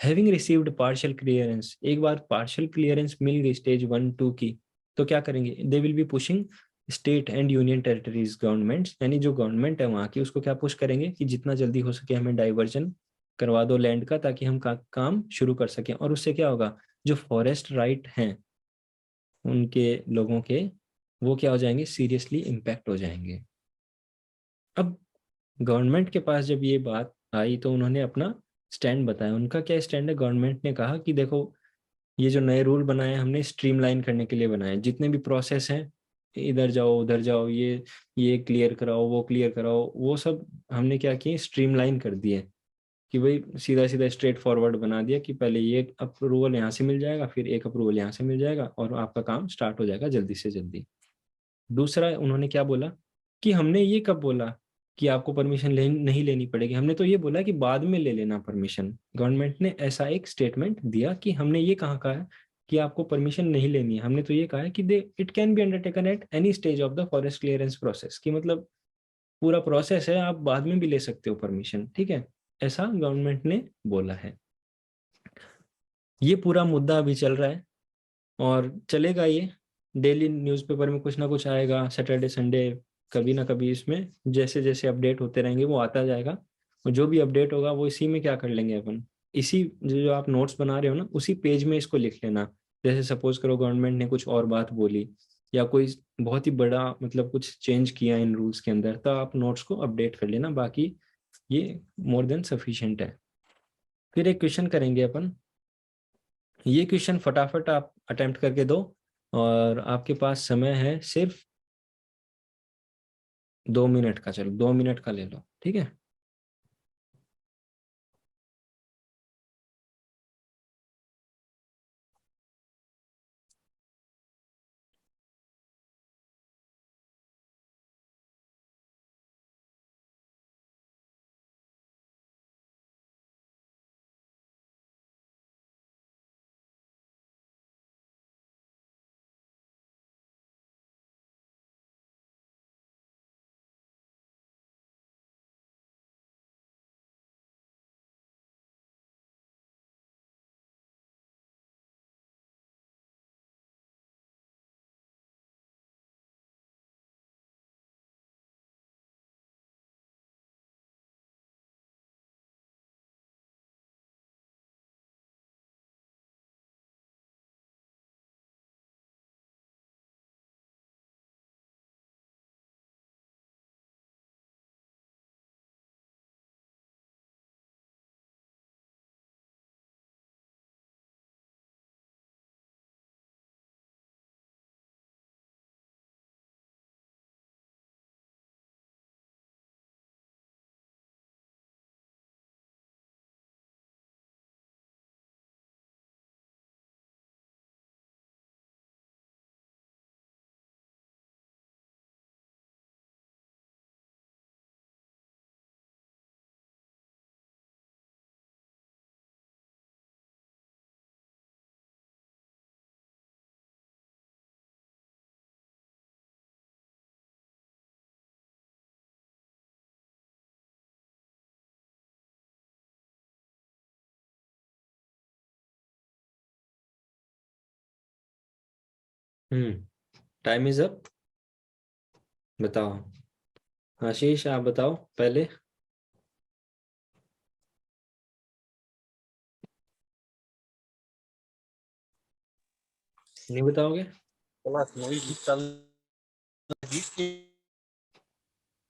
हैविंग रिसीव्ड पार्शियल क्लियरेंस, एक बार पार्शियल क्लियरेंस मिल गई स्टेज 1-2 की, तो क्या करेंगे, they will be pushing state and union territories governments, यानी जो गवर्नमेंट है वहाँ की, उसको क्या पुश करेंगे कि जितना जल्दी हो सके हमें डाइवर्जन करवा दो लैंड का, ताकि हम काम शुरू कर सकें। और उससे क्या होगा, जो फॉरेस्ट राइट हैं उनके लोगों के, वो क्या हो जाएंगे, सीरियसली इम्पैक्ट हो जाएंगे। अब गवर्नमेंट के पास जब ये बात आई तो उन्होंने अपना स्टैंड बताया। उनका क्या स्टैंड है, गवर्नमेंट ने कहा कि देखो ये जो नए रूल बनाए हमने स्ट्रीमलाइन करने के लिए बनाए, जितने भी प्रोसेस हैं, इधर जाओ उधर जाओ, ये क्लियर कराओ वो क्लियर कराओ, वो सब हमने क्या किए, स्ट्रीमलाइन कर दिए, कि भाई सीधा सीधा स्ट्रेट फॉरवर्ड बना दिया कि पहले ये अप्रूवल यहाँ से मिल जाएगा, फिर एक अप्रूवल यहाँ से मिल जाएगा, और आपका काम स्टार्ट हो जाएगा जल्दी से जल्दी। दूसरा उन्होंने क्या बोला कि हमने ये कब बोला कि आपको परमिशन नहीं लेनी पड़ेगी, हमने तो ये बोला कि बाद में ले लेना परमिशन। गवर्नमेंट ने ऐसा एक स्टेटमेंट दिया कि हमने ये कहाँ कहा है कि आपको परमिशन नहीं लेनी है। हमने तो ये कहा है कि they it can be undertaken at any stage of the forest clearance process, कि मतलब पूरा प्रोसेस है, आप बाद में भी ले सकते हो परमिशन, ठीक है, ऐसा गवर्नमेंट ने बोला है। ये पूरा मुद्दा अभी चल रहा है और चलेगा, ये डेली न्यूज़पेपर में कुछ ना कुछ आएगा, सैटरडे संडे कभी ना कभी, इसमें जैसे जैसे अपडेट होते रहेंगे वो आता जाएगा, और जो भी अपडेट होगा वो इसी में क्या कर लेंगे अपन, इसी जो आप नोट्स बना रहे हो ना उसी पेज में इसको लिख लेना। जैसे सपोज करो गवर्नमेंट ने कुछ और बात बोली या कोई बहुत ही बड़ा मतलब कुछ चेंज किया इन रूल्स के अंदर, तो आप नोट्स को अपडेट कर लेना, बाकी ये मोर देन सफिशिएंट है। फिर एक क्वेश्चन करेंगे अपन, ये क्वेश्चन फटाफट आप अटेम्प्ट करके दो, और आपके पास समय है सिर्फ 2 मिनट का, चलो 2 मिनट का ले लो, ठीक है। टाइम इज अप, बताओ। आशीष आप बताओ पहले। नहीं बताओगे?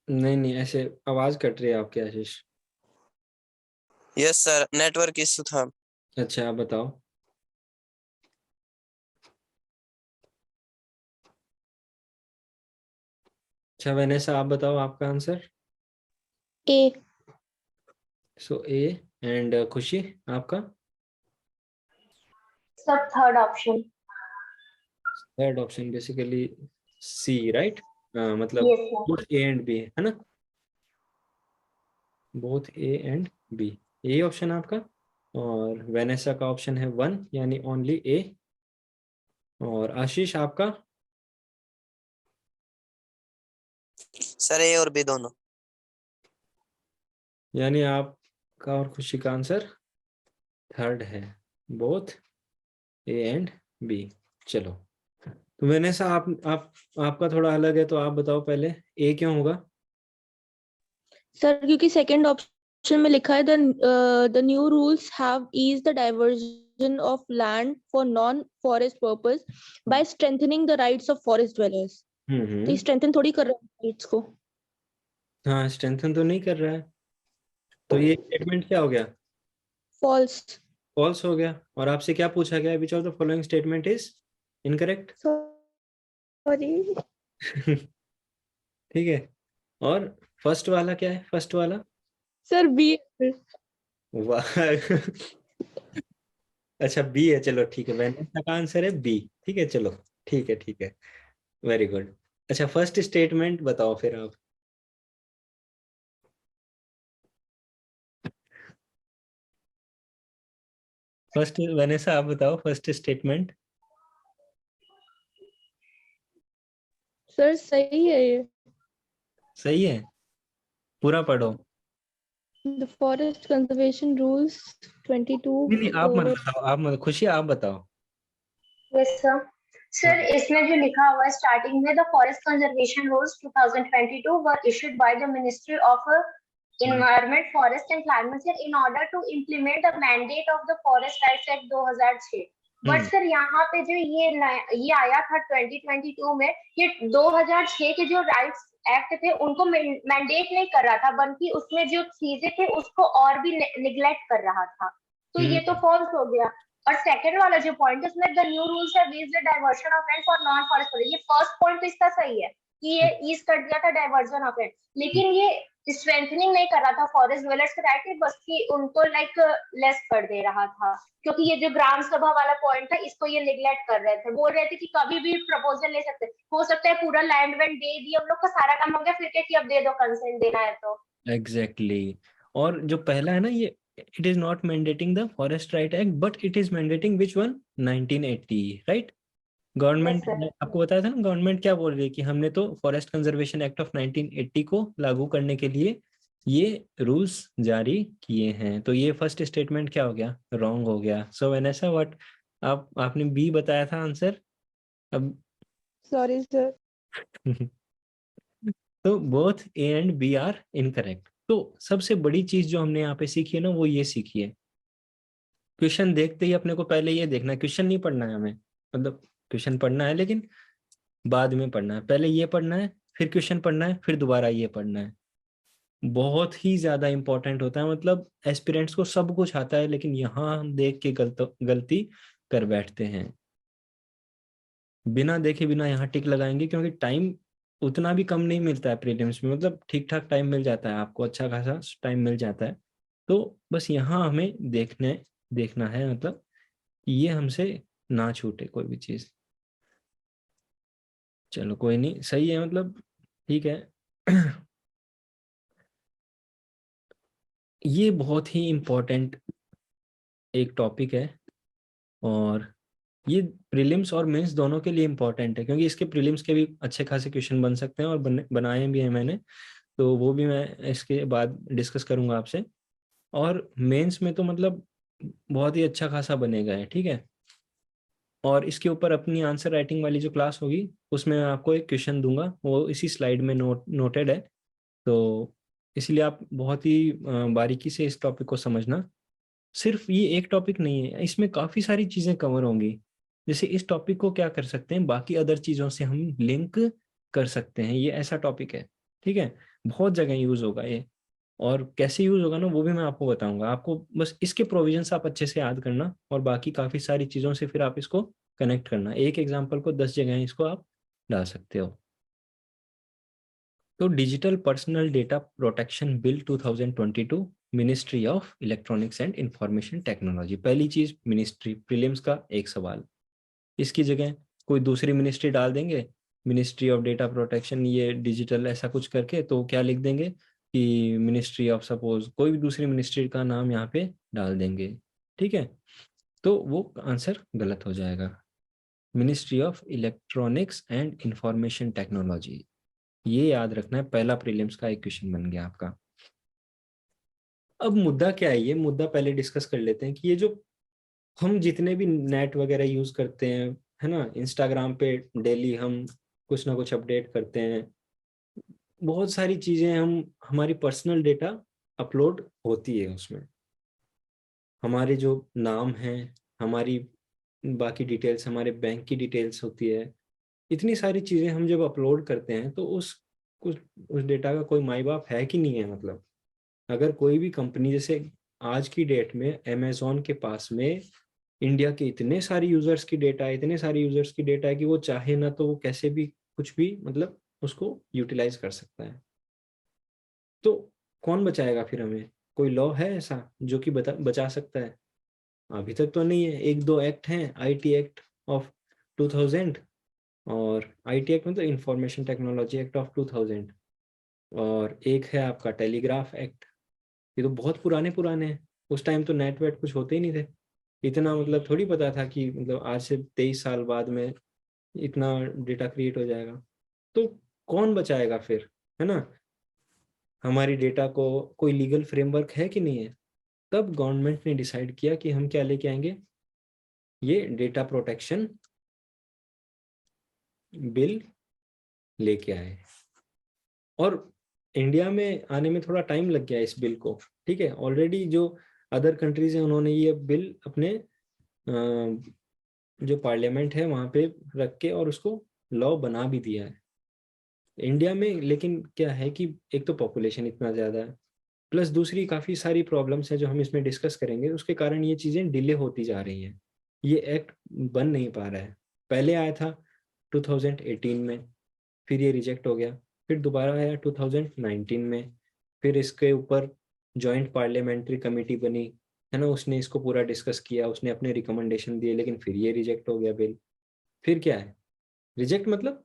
नहीं नहीं, ऐसे आवाज कट रही है आपकी आशीष। यस सर, नेटवर्क इशू था। अच्छा आप बताओ। अच्छा वैनेसा आप बताओ आपका answer. A. So A. And Khushi आपका? सब third option. Third option basically C, right? मतलब yes sir. Both A and B है ना, बोथ ए एंड बी, यही ऑप्शन आपका। और वेनेसा का ऑप्शन है 1 यानी ओनली ए। और आशीष आपका? सर ए और बी दोनों। यानी आपका और खुशी का आंसर थर्ड है, बोथ ए एंड बी। चलो, तो वेनेसा आप आपका थोड़ा अलग है, तो आप बताओ पहले ए क्यों होगा? सर क्योंकि सेकंड ऑप्शन में लिखा है the new rules have ease the diversion of land for non forest purpose by strengthening the rights of forest dwellers. तो ये स्ट्रेंथन थोड़ी कर रहे हैं राइट्स को। हाँ स्ट्रेंथन तो नहीं कर रहा है, तो ये स्टेटमेंट क्या हो गया? फॉल्स। फॉल्स हो गया। और आपसे क्या पूछा गया, which of the following statement is incorrect? Sorry. ठीक है। और फर्स्ट वाला क्या है, फर्स्ट वाला? Sir B. वाह अच्छा बी है, चलो ठीक है, वेनेसा का आंसर है बी, ठीक है चलो, ठीक है ठीक है, वेरी गुड। अच्छा फर्स्ट स्टेटमेंट बताओ फिर आप। फर्स्ट वेनेसा आप बताओ फर्स्ट स्टेटमेंट। सर सही है ये। सही है, पूरा पढ़ो। The forest conservation rules 22 नहीं नहीं, आप मत over बताओ, आप मत, खुशी आप बताओ। Yes sir. सर इसमें जो लिखा हुआ है स्टार्टिंग में, the forest conservation rules 2022 were issued by the ministry of environment forest and climate in order to implement the mandate of the forest rights act 2006। But sir यहाँ पे जो ये आया था 2022 में, ये 2006 के जो राइट्स एक्ट थे उनको मैंडेट नहीं कर रहा था, बल्कि उसमें जो चीजें थे उसको और भी निग्लेक्ट कर रहा था। तो ये तो फॉल्स हो गया। और सेकंड वाला जो पॉइंट है उसमें the new rules have reached the diversion of land for non forest, ये फर्स्ट पॉइंट तो इसका सही है कि ये ईज कर दिया था डाइवर्जन ऑफ लैंड, लेकिन ये स्ट्रेंथनिंग नहीं कर रहा था फॉरेस्ट ड्वेलर्स के राइट, बस कि उनको लाइक लेस कर दे रहा था, क्योंकि ये जो ग्राम सभा वाला पॉइंट था इसको ये निगलेक्ट कर रहे थे, बोल रहे थे कि कभी भी प्रपोजल ले सकते, हो सकता है पूरा लैंड वैंड दे दिया हम लोग का सारा काम हो गया फिर क्या कि अब दे दो कंसेंट देना है तो। एग्जैक्टली। और जो पहला है ना, ये it is not mandating the forest right act but it is mandating which one, 1980, right. Government Yes, sir. आपको बताया था ना, गवर्नमेंट क्या बोल रही है कि हमने तो फॉरेस्ट कंजर्वेशन एक्ट ऑफ 1980 को लागू करने के लिए ये रूल्स जारी किए हैं। तो ये फर्स्ट स्टेटमेंट क्या हो गया, रॉन्ग हो गया। सो वैनेसा व्हाट, आपने बी बताया था आंसर। अब sorry sir। तो both A and B are incorrect. तो सबसे बड़ी चीज जो हमने यहाँ पे सीखी है ना, वो ये सीखी है, क्वेश्चन देखते ही अपने को पहले ये देखना है, क्वेश्चन नहीं पढ़ना है हमें, मतलब क्वेश्चन पढ़ना है लेकिन बाद में पढ़ना है, पहले ये पढ़ना है फिर क्वेश्चन पढ़ना है फिर दोबारा ये पढ़ना है। बहुत ही ज्यादा इंपॉर्टेंट होता है, मतलब एस्पिरेंट्स को सब कुछ आता है लेकिन यहाँ हम देख के गलती कर बैठते हैं, बिना देखे बिना यहाँ टिक लगाएंगे, क्योंकि टाइम उतना भी कम नहीं मिलता है प्रीलिम्स में, मतलब ठीक ठाक टाइम मिल जाता है आपको, अच्छा खासा टाइम मिल जाता है। तो बस यहाँ हमें देखना है, मतलब ये हमसे ना छूटे कोई भी चीज। चलो कोई नहीं, सही है, मतलब ठीक है। ये बहुत ही इम्पोर्टेंट एक टॉपिक है, और ये प्रीलिम्स और मेंस दोनों के लिए इम्पोर्टेंट है, क्योंकि इसके प्रीलिम्स के भी अच्छे खासे क्वेश्चन बन सकते हैं, और बनाए भी हैं मैंने, तो वो भी मैं इसके बाद डिस्कस करूंगा आपसे। और मेंस में तो मतलब बहुत ही अच्छा खासा बनेगा है, ठीक है। और इसके ऊपर अपनी आंसर राइटिंग वाली जो क्लास होगी उसमें मैं आपको एक क्वेश्चन दूंगा, वो इसी स्लाइड में नोटेड है, तो इसलिए आप बहुत ही बारीकी से इस टॉपिक को समझना। सिर्फ ये एक टॉपिक नहीं है, इसमें काफी सारी चीजें कवर होंगी। जैसे इस टॉपिक को क्या कर सकते हैं, बाकी अदर चीजों से हम लिंक कर सकते हैं, ये ऐसा टॉपिक है, ठीक है। बहुत जगह यूज होगा ये, और कैसे यूज होगा ना वो भी मैं आपको बताऊंगा। आपको बस इसके प्रोविजंस आप अच्छे से याद करना, और बाकी काफी सारी चीजों से फिर आप इसको कनेक्ट करना। एक एग्जाम्पल को 10 जगह इसको आप डाल सकते हो। तो digital personal data protection bill 2022, ministry of electronics and information technology. पहली चीज मिनिस्ट्री, प्रीलिम्स का एक सवाल, इसकी जगह कोई दूसरी मिनिस्ट्री डाल देंगे, मिनिस्ट्री ऑफ डेटा प्रोटेक्शन ये डिजिटल ऐसा कुछ करके, तो क्या लिख देंगे कि मिनिस्ट्री ऑफ, सपोज कोई भी दूसरी मिनिस्ट्री का नाम यहाँ पे डाल देंगे, ठीक है, तो वो आंसर गलत हो जाएगा। Ministry of electronics and information technology, ये याद रखना है, पहला प्रीलिम्स का एक क्वेश्चन बन गया आपका। अब मुद्दा क्या है, ये मुद्दा पहले डिस्कस कर लेते हैं कि ये जो हम जितने भी नेट वगैरह यूज करते हैं, है ना, इंस्टाग्राम पे डेली हम कुछ ना कुछ अपडेट करते हैं, बहुत सारी चीजें हम, हमारी पर्सनल डेटा अपलोड होती है उसमें, हमारे जो नाम हैं, हमारी बाकी डिटेल्स, हमारे बैंक की डिटेल्स होती है, इतनी सारी चीजें हम जब अपलोड करते हैं तो उस डेटा का कोई माई बाप है कि नहीं है। मतलब अगर कोई भी कंपनी, जैसे आज की डेट में अमेजोन के पास में इंडिया के इतने सारे यूजर्स की डेटा है, इतने सारे यूजर्स की डेटा है कि वो चाहे ना तो वो कैसे भी कुछ भी मतलब उसको यूटिलाइज कर सकता है। तो कौन बचाएगा फिर हमें, कोई लॉ है ऐसा जो कि बचा सकता है? अभी तक तो नहीं है। एक दो एक्ट हैं, आईटी एक्ट ऑफ 2000, और आईटी एक्ट मतलब इंफॉर्मेशन टेक्नोलॉजी एक्ट ऑफ 2000, और एक है आपका टेलीग्राफ एक्ट। ये तो बहुत पुराने पुराने हैं, उस टाइम तो नेट वेट कुछ होते ही नहीं थे, इतना मतलब थोड़ी पता था कि मतलब आज से 23 साल बाद में इतना डेटा क्रिएट हो जाएगा। तो कौन बचाएगा फिर, है ना? हमारी डेटा को कोई लीगल फ्रेमवर्क है कि नहीं है? तब गवर्नमेंट ने डिसाइड किया कि हम क्या लेके आएंगे, ये डेटा प्रोटेक्शन बिल लेके आए। और इंडिया में आने में थोड़ा टाइम लग गया इस बिल को, ठीक है। ऑलरेडी जो अदर कंट्रीज है उन्होंने ये बिल अपने जो पार्लियामेंट है वहां पे रख के और उसको लॉ बना भी दिया है। इंडिया में लेकिन क्या है कि एक तो पॉपुलेशन इतना ज्यादा है, प्लस दूसरी काफी सारी प्रॉब्लम्स है जो हम इसमें डिस्कस करेंगे, उसके कारण ये चीजें डिले होती जा रही हैं। ये एक्ट बन नहीं पा रहा है। पहले आया था 2018 में, फिर ये रिजेक्ट हो गया, फिर दोबारा आया 2019 में, फिर इसके ऊपर जॉइंट पार्लियामेंट्री कमेटी बनी, है ना, उसने इसको पूरा डिस्कस किया, उसने अपने रिकमेंडेशन दिए, लेकिन फिर ये रिजेक्ट हो गया बिल। फिर क्या है, रिजेक्ट मतलब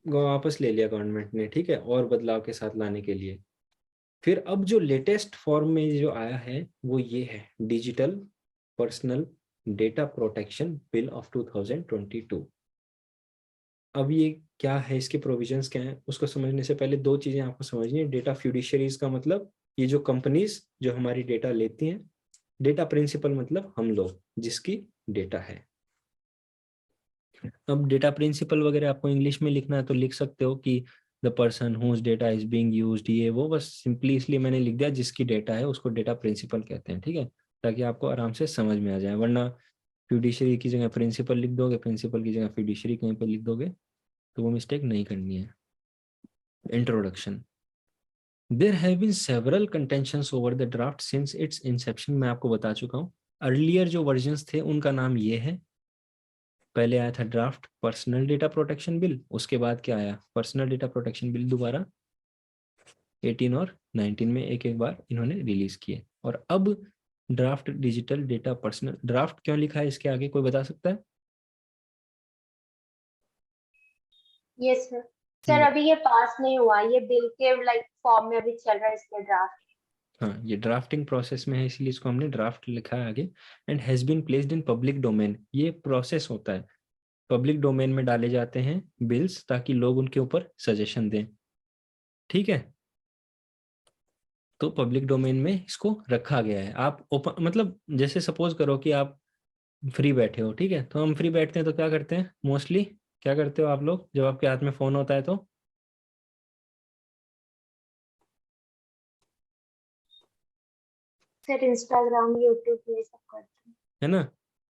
वापस ले लिया गवर्नमेंट ने, ठीक है, और बदलाव के साथ लाने के लिए। फिर अब जो लेटेस्ट फॉर्म में जो आया है वो ये है, digital personal data protection bill of 2022। अब ये क्या है, इसके प्रोविजंस क्या हैं, उसको समझने से पहले दो चीजें आपको समझनी है। डेटा फ्यूडिशरीज का मतलब ये जो कंपनीज जो हमारी डेटा लेती हैं, डेटा प्रिंसिपल मतलब हम लोग जिसकी डेटा है। अब डेटा प्रिंसिपल वगैरह आपको इंग्लिश में लिखना है तो लिख सकते हो कि the person whose data is being used, ये वो, बस सिंपली इसलिए मैंने लिख दिया जिसकी डेटा है उसको डेटा प्रिंसिपल कहते हैं, ठीक है, ताकि आपको आराम से समझ में आ जाए। वरना फ्यूडिशरी की जगह प्रिंसिपल लिख दोगे, प्रिंसिपल की जगह फ्यूडिशरी कहीं पर लिख दोगे, तो वो मिस्टेक नहीं करनी है। Introduction. There have been several contentions over the draft since its inception. मैं आपको बता चुका हूँ, अर्लियर जो वर्जन्स थे उनका नाम ये है। पहले आया था draft personal data protection bill, उसके बाद क्या आया, पर्सनल डेटा प्रोटेक्शन बिल दोबारा 18 और 19 में एक एक बार इन्होंने रिलीज किए। और अब draft digital data personal. Draft क्यों लिखा है इसके आगे, कोई बता सकता है? Yes sir. सर अभी ये पास नहीं हुआ, ये बिल के लाइक फॉर्म में अभी चल रहा है इसके ड्राफ्ट। हाँ, ये ड्राफ्टिंग प्रोसेस में है, इसलिए इसको हमने ड्राफ्ट लिखा है आगे। And has been placed in public domain. ये प्रोसेस होता है, पब्लिक डोमेन में डाले जाते हैं बिल्स ताकि लोग उनके ऊपर सजेशन दें, ठीक है। तो पब्लिक डोमेन में इसको रखा गया है। आप ओपन मतलब जैसे सपोज करो कि आप फ्री बैठे हो, ठीक है, तो हम फ्री बैठते हैं तो क्या करते हैं मोस्टली, क्या करते हो आप लोग जब आपके हाथ में फोन होता है तो? सर इंस्टाग्राम यूट्यूब ये सब करते हैं। है ना,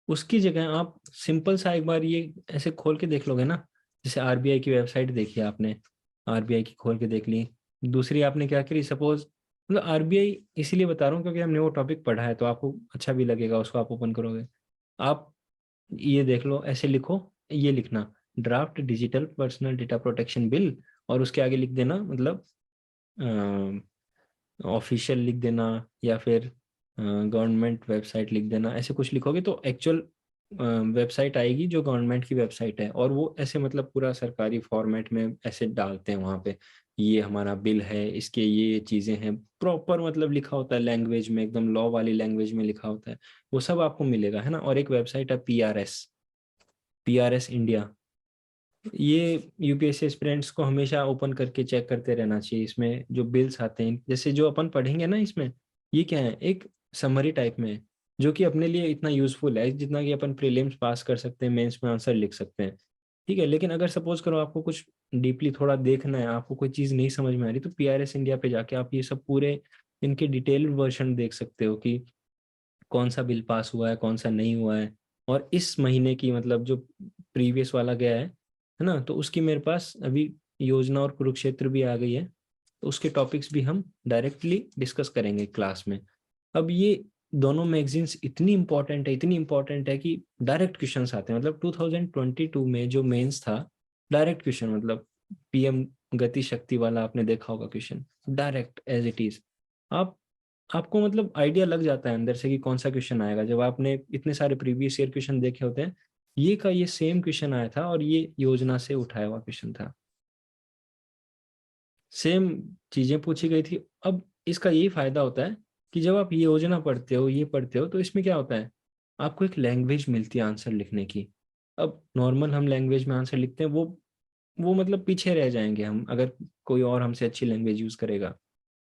उसकी जगह आप सिंपल सा एक बार ये ऐसे खोल के देख लोगे ना, जैसे आरबीआई की वेबसाइट देखी आपने, आरबीआई की खोल के देख ली। दूसरी आपने क्या करी, सपोज मतलब आरबीआई इसीलिए बता रहा हूँ क्योंकि हमने वो टॉपिक पढ़ा है तो आपको अच्छा भी लगेगा, उसको आप ओपन करोगे। आप ये देख लो, ऐसे लिखो, ये लिखना draft digital personal data protection bill, और उसके आगे लिख देना मतलब ऑफिशियल लिख देना, या फिर गवर्नमेंट वेबसाइट लिख देना। ऐसे कुछ लिखोगे तो एक्चुअल वेबसाइट आएगी जो गवर्नमेंट की वेबसाइट है, और वो ऐसे मतलब पूरा सरकारी फॉर्मेट में ऐसे डालते हैं वहाँ पे, ये हमारा बिल है, इसके ये चीज़ें हैं, प्रॉपर मतलब लिखा होता है लैंग्वेज में, एकदम लॉ वाली लैंग्वेज में लिखा होता है, वो सब आपको मिलेगा, है ना। और एक वेबसाइट है पीआरएस इंडिया। ये यूपीएससी एस्पिरेंट्स को हमेशा ओपन करके चेक करते रहना चाहिए। इसमें जो बिल्स आते हैं जैसे जो अपन पढ़ेंगे ना, इसमें ये क्या है, एक समरी टाइप में है जो कि अपने लिए इतना यूजफुल है जितना कि अपन प्रीलिम्स पास कर सकते हैं, मेंस में आंसर लिख सकते हैं, ठीक है। लेकिन अगर सपोज करो आपको कुछ डीपली थोड़ा देखना है, आपको कोई चीज़ नहीं समझ में आ रही, तो पीआरएस इंडिया पे जाके आप ये सब पूरे इनके डिटेल वर्जन देख सकते हो कि कौन सा बिल पास हुआ है, कौन सा नहीं हुआ है, और इस महीने की मतलब जो प्रीवियस वाला गया है ना, तो उसकी मेरे पास अभी योजना और कुरुक्षेत्र भी आ गई है, तो उसके टॉपिक्स भी हम डायरेक्टली डिस्कस करेंगे क्लास में। अब ये दोनों मैगजीन्स इतनी इंपॉर्टेंट है कि डायरेक्ट क्वेश्चंस आते हैं। मतलब 2022 में जो मेंस था, डायरेक्ट क्वेश्चन, मतलब पीएम गति शक्ति वाला आपने देखा होगा question, direct as it is. आप आपको मतलब आइडिया लग जाता है अंदर से कि कौन सा क्वेश्चन आएगा जब आपने इतने सारे प्रीवियस ईयर क्वेश्चन देखे होते हैं। ये का ये सेम क्वेश्चन आया था और ये योजना से उठाया हुआ क्वेश्चन था, सेम चीजें पूछी गई थी। अब इसका यही फायदा होता है कि जब आप ये योजना पढ़ते हो, ये पढ़ते हो, तो इसमें क्या होता है, आपको एक लैंग्वेज मिलती है आंसर लिखने की। अब नॉर्मल हम लैंग्वेज में आंसर लिखते हैं, वो वो मतलब पीछे रह जाएंगे हम, अगर कोई और हमसे अच्छी लैंग्वेज यूज करेगा।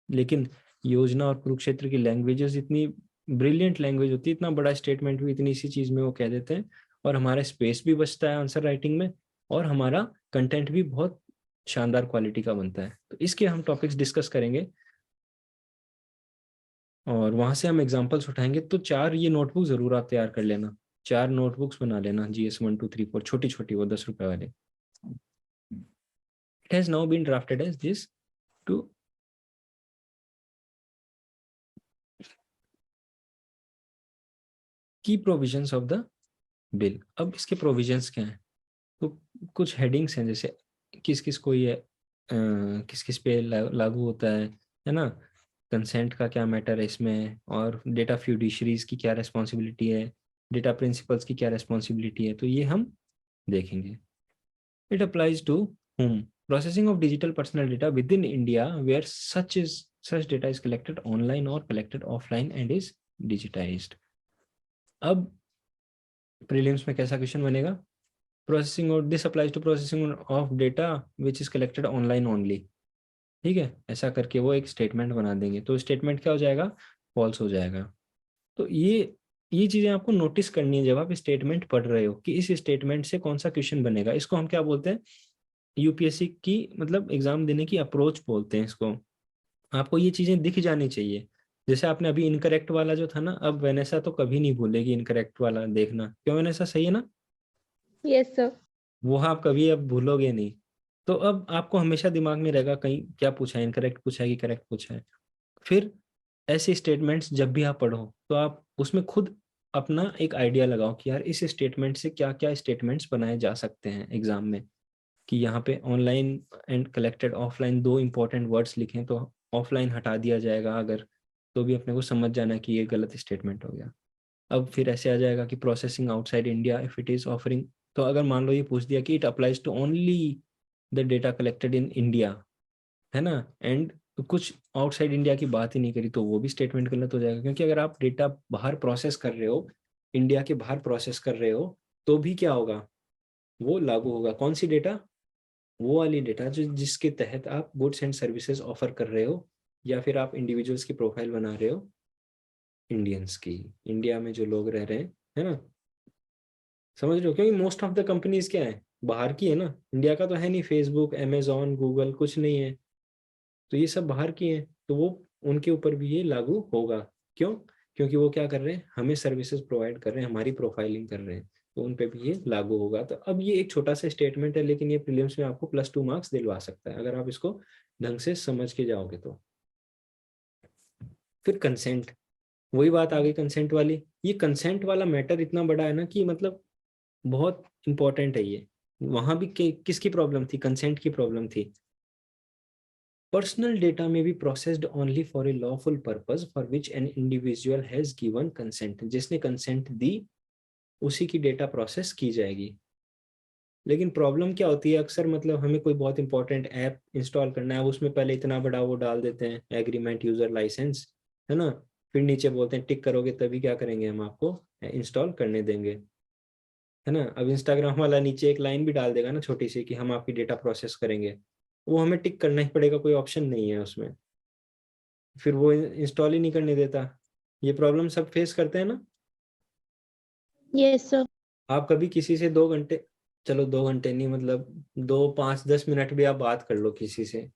लेकिन योजना और कुरुक्षेत्र की लैंग्वेजेस इतनी ब्रिलियंट लैंग्वेज होती है, इतना बड़ा स्टेटमेंट भी इतनी सी चीज में वो कह देते हैं, और हमारा स्पेस भी बचता है आंसर राइटिंग में, और हमारा कंटेंट भी बहुत शानदार क्वालिटी का बनता है। तो इसके हम टॉपिक्स डिस्कस करेंगे और वहां से हम एग्जांपल्स उठाएंगे। तो 4 ये नोटबुक जरूर आप तैयार कर लेना, 4 नोटबुक्स बना लेना, GS 1 2 3 4, छोटी छोटी, वो 10 रुपए वाले। It has now been drafted as this two key provisions of the bill. अब इसके प्रोविजंस क्या हैं? तो कुछ हेडिंग्स हैं, जैसे किस किस को ये किस किस पे लागू होता है ना, कंसेंट का क्या मैटर है इसमें, और डेटा फ्यूडिशरीज की क्या रिस्पॉन्सिबिलिटी है, डेटा प्रिंसिपल्स की क्या रिस्पॉन्सिबिलिटी है, तो ये हम देखेंगे। It applies to whom? Processing of digital personal data within India where such data is collected online or collected offline and is digitized. अब प्रीलिम्स में कैसा क्वेश्चन बनेगा? प्रोसेसिंग और this applies to processing of data which is collected online only. ठीक है, ऐसा करके वो एक स्टेटमेंट बना देंगे, तो स्टेटमेंट क्या हो जाएगा? फॉल्स हो जाएगा। तो ये चीजें आपको नोटिस करनी है जब आप स्टेटमेंट पढ़ रहे हो, कि इस स्टेटमेंट से कौन सा क्वेश्चन बनेगा। इसको हम क्या बोलते हैं? यूपीएससी की मतलब एग्जाम देने की अप्रोच बोलते हैं इसको। आपको ये चीजें दिख जानी चाहिए। जैसे आपने अभी इनकरेक्ट वाला जो था ना, अब वेनेसा तो कभी नहीं भूलेगी इनकरेक्ट वाला देखना। क्यों वेनेसा, सही है ना? Yes, sir. वो आप कभी अब भूलोगे नहीं। तो अब आपको हमेशा दिमाग में रहेगा कहीं क्या पूछा है, इनकरेक्ट पूछा है कि करेक्ट पूछा है। फिर ऐसे स्टेटमेंट्स जब भी आप पढ़ो तो आप उसमें खुद अपना एक आइडिया लगाओ कि यार इस स्टेटमेंट से क्या क्या स्टेटमेंट्स बनाए जा सकते हैं एग्जाम में। कि यहाँ पे online and collected offline 2 important words लिखें तो ऑफलाइन हटा दिया जाएगा अगर, तो भी अपने को समझ जाना कि ये गलत स्टेटमेंट हो गया। अब फिर ऐसे आ जाएगा कि processing outside India if it is offering, तो अगर मान लो ये पूछ दिया कि it applies to only the data collected in India, है ना, एंड कुछ आउटसाइड इंडिया की बात ही नहीं करी, तो वो भी स्टेटमेंट गलत हो जाएगा। क्योंकि अगर आप डेटा बाहर प्रोसेस कर रहे हो, इंडिया के बाहर प्रोसेस कर रहे हो, तो भी क्या होगा? वो लागू होगा। कौन सी डेटा? वो वाली डेटा जो जिसके तहत आप गुड्स एंड सर्विसेज ऑफर कर रहे हो, या फिर आप इंडिविजुअल्स की प्रोफाइल बना रहे हो, इंडियंस की, इंडिया में जो लोग रह रहे हैं, है ना, समझ रहे हो? क्योंकि मोस्ट ऑफ द कंपनीज क्या है, बाहर की है ना, इंडिया का तो है नहीं। फेसबुक, अमेजोन, गूगल कुछ नहीं है, तो ये सब बाहर की हैं, तो वो उनके ऊपर भी ये लागू होगा। क्यों? क्योंकि वो क्या कर रहे हैं, हमें सर्विसेज प्रोवाइड कर रहे हैं, हमारी प्रोफाइलिंग कर रहे हैं, तो उन पे भी ये लागू होगा। तो अब ये एक छोटा सा स्टेटमेंट है, लेकिन ये प्रीलिम्स में आपको +2 मार्क्स दिलवा सकता है अगर आप इसको ढंग से समझ के जाओगे तो। फिर कंसेंट, वही बात आ गई कंसेंट वाली। ये कंसेंट वाला मैटर इतना बड़ा है ना कि मतलब बहुत इंपॉर्टेंट है ये। वहां भी किसकी प्रॉब्लम थी? कंसेंट की प्रॉब्लम थी। Personal data may be processed only for a lawful purpose for which an individual has given consent. जिसने कंसेंट दी उसी की डेटा प्रोसेस की जाएगी। लेकिन प्रॉब्लम क्या होती है, अक्सर मतलब हमें कोई बहुत इंपॉर्टेंट ऐप इंस्टॉल करना है, उसमें पहले इतना बड़ा वो डाल देते हैं, एग्रीमेंट यूजर लाइसेंस, है ना, फिर नीचे बोलते हैं टिक करोगे तभी क्या करेंगे, हम आपको इंस्टॉल करने देंगे, है ना। अब इंस्टाग्राम वाला नीचे एक लाइन भी डाल देगा ना छोटी सी कि हम आपकी डेटा प्रोसेस करेंगे, वो हमें टिक करना ही पड़ेगा, कोई ऑप्शन नहीं है उसमें, फिर वो इंस्टॉल ही नहीं करने देता। ये प्रॉब्लम सब फेस करते हैं ना। Yes, sir. आप कभी किसी से 2 घंटे, चलो 2 घंटे नहीं, मतलब 2 5 10 मिनट भी आप बात कर लो किसी से,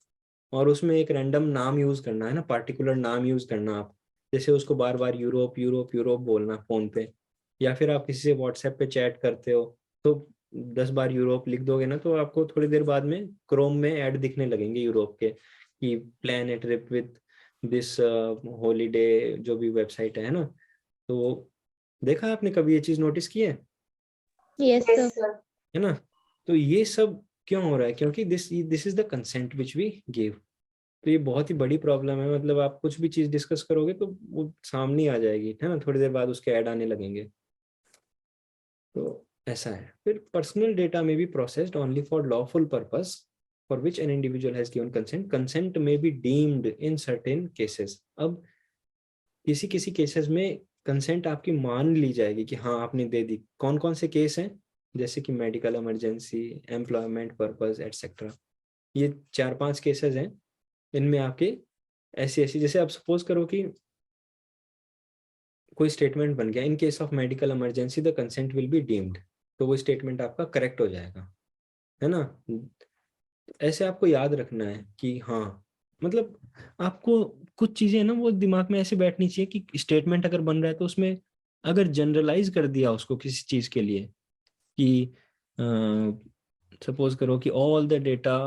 और उसमें एक रैंडम नाम यूज करना है ना, पार्टिकुलर नाम यूज करना आप, जैसे उसको बार बार यूरोप यूरोप यूरोप बोलना फोन पे, या फिर आप किसी से व्हाट्सएप पे चैट करते हो तो 10 बार यूरोप लिख दोगे ना, तो आपको थोड़ी देर बाद में क्रोम में ऐड दिखने लगेंगे यूरोप के, कि plan A trip with this holiday, जो भी वेबसाइट है ना। तो देखा आपने कभी ये चीज नोटिस की है? Yes, Yes, sir. sir. है ना। तो ये सब क्यों हो रहा है? क्योंकि this is the consent which we give. तो ये बहुत ही बड़ी प्रॉब्लम है, मतलब आप कुछ भी चीज डिस्कस करोगे तो वो सामने आ जाएगी, है ना, थोड़ी देर बाद उसके ऐड आने लगेंगे। तो ऐसा है। फिर personal data may be processed only for lawful purpose for which an individual has given consent, consent may be deemed in certain cases. अब किसी किसी केसेस में कंसेंट आपकी मान ली जाएगी कि हाँ आपने दे दी। कौन कौन से केस हैं? जैसे कि medical emergency, employment purpose etcetera. ये 4-5 केसेस हैं, इनमें आपके ऐसी जैसे आप सपोज करो कि कोई स्टेटमेंट बन गया, in case of medical emergency the consent will be deemed, तो वो स्टेटमेंट आपका करेक्ट हो जाएगा, है ना। ऐसे आपको याद रखना है कि हाँ, मतलब आपको कुछ चीजें ना वो दिमाग में ऐसे बैठनी चाहिए कि स्टेटमेंट अगर बन रहा है तो उसमें अगर जनरलाइज कर दिया उसको किसी चीज के लिए कि सपोज करो कि all the data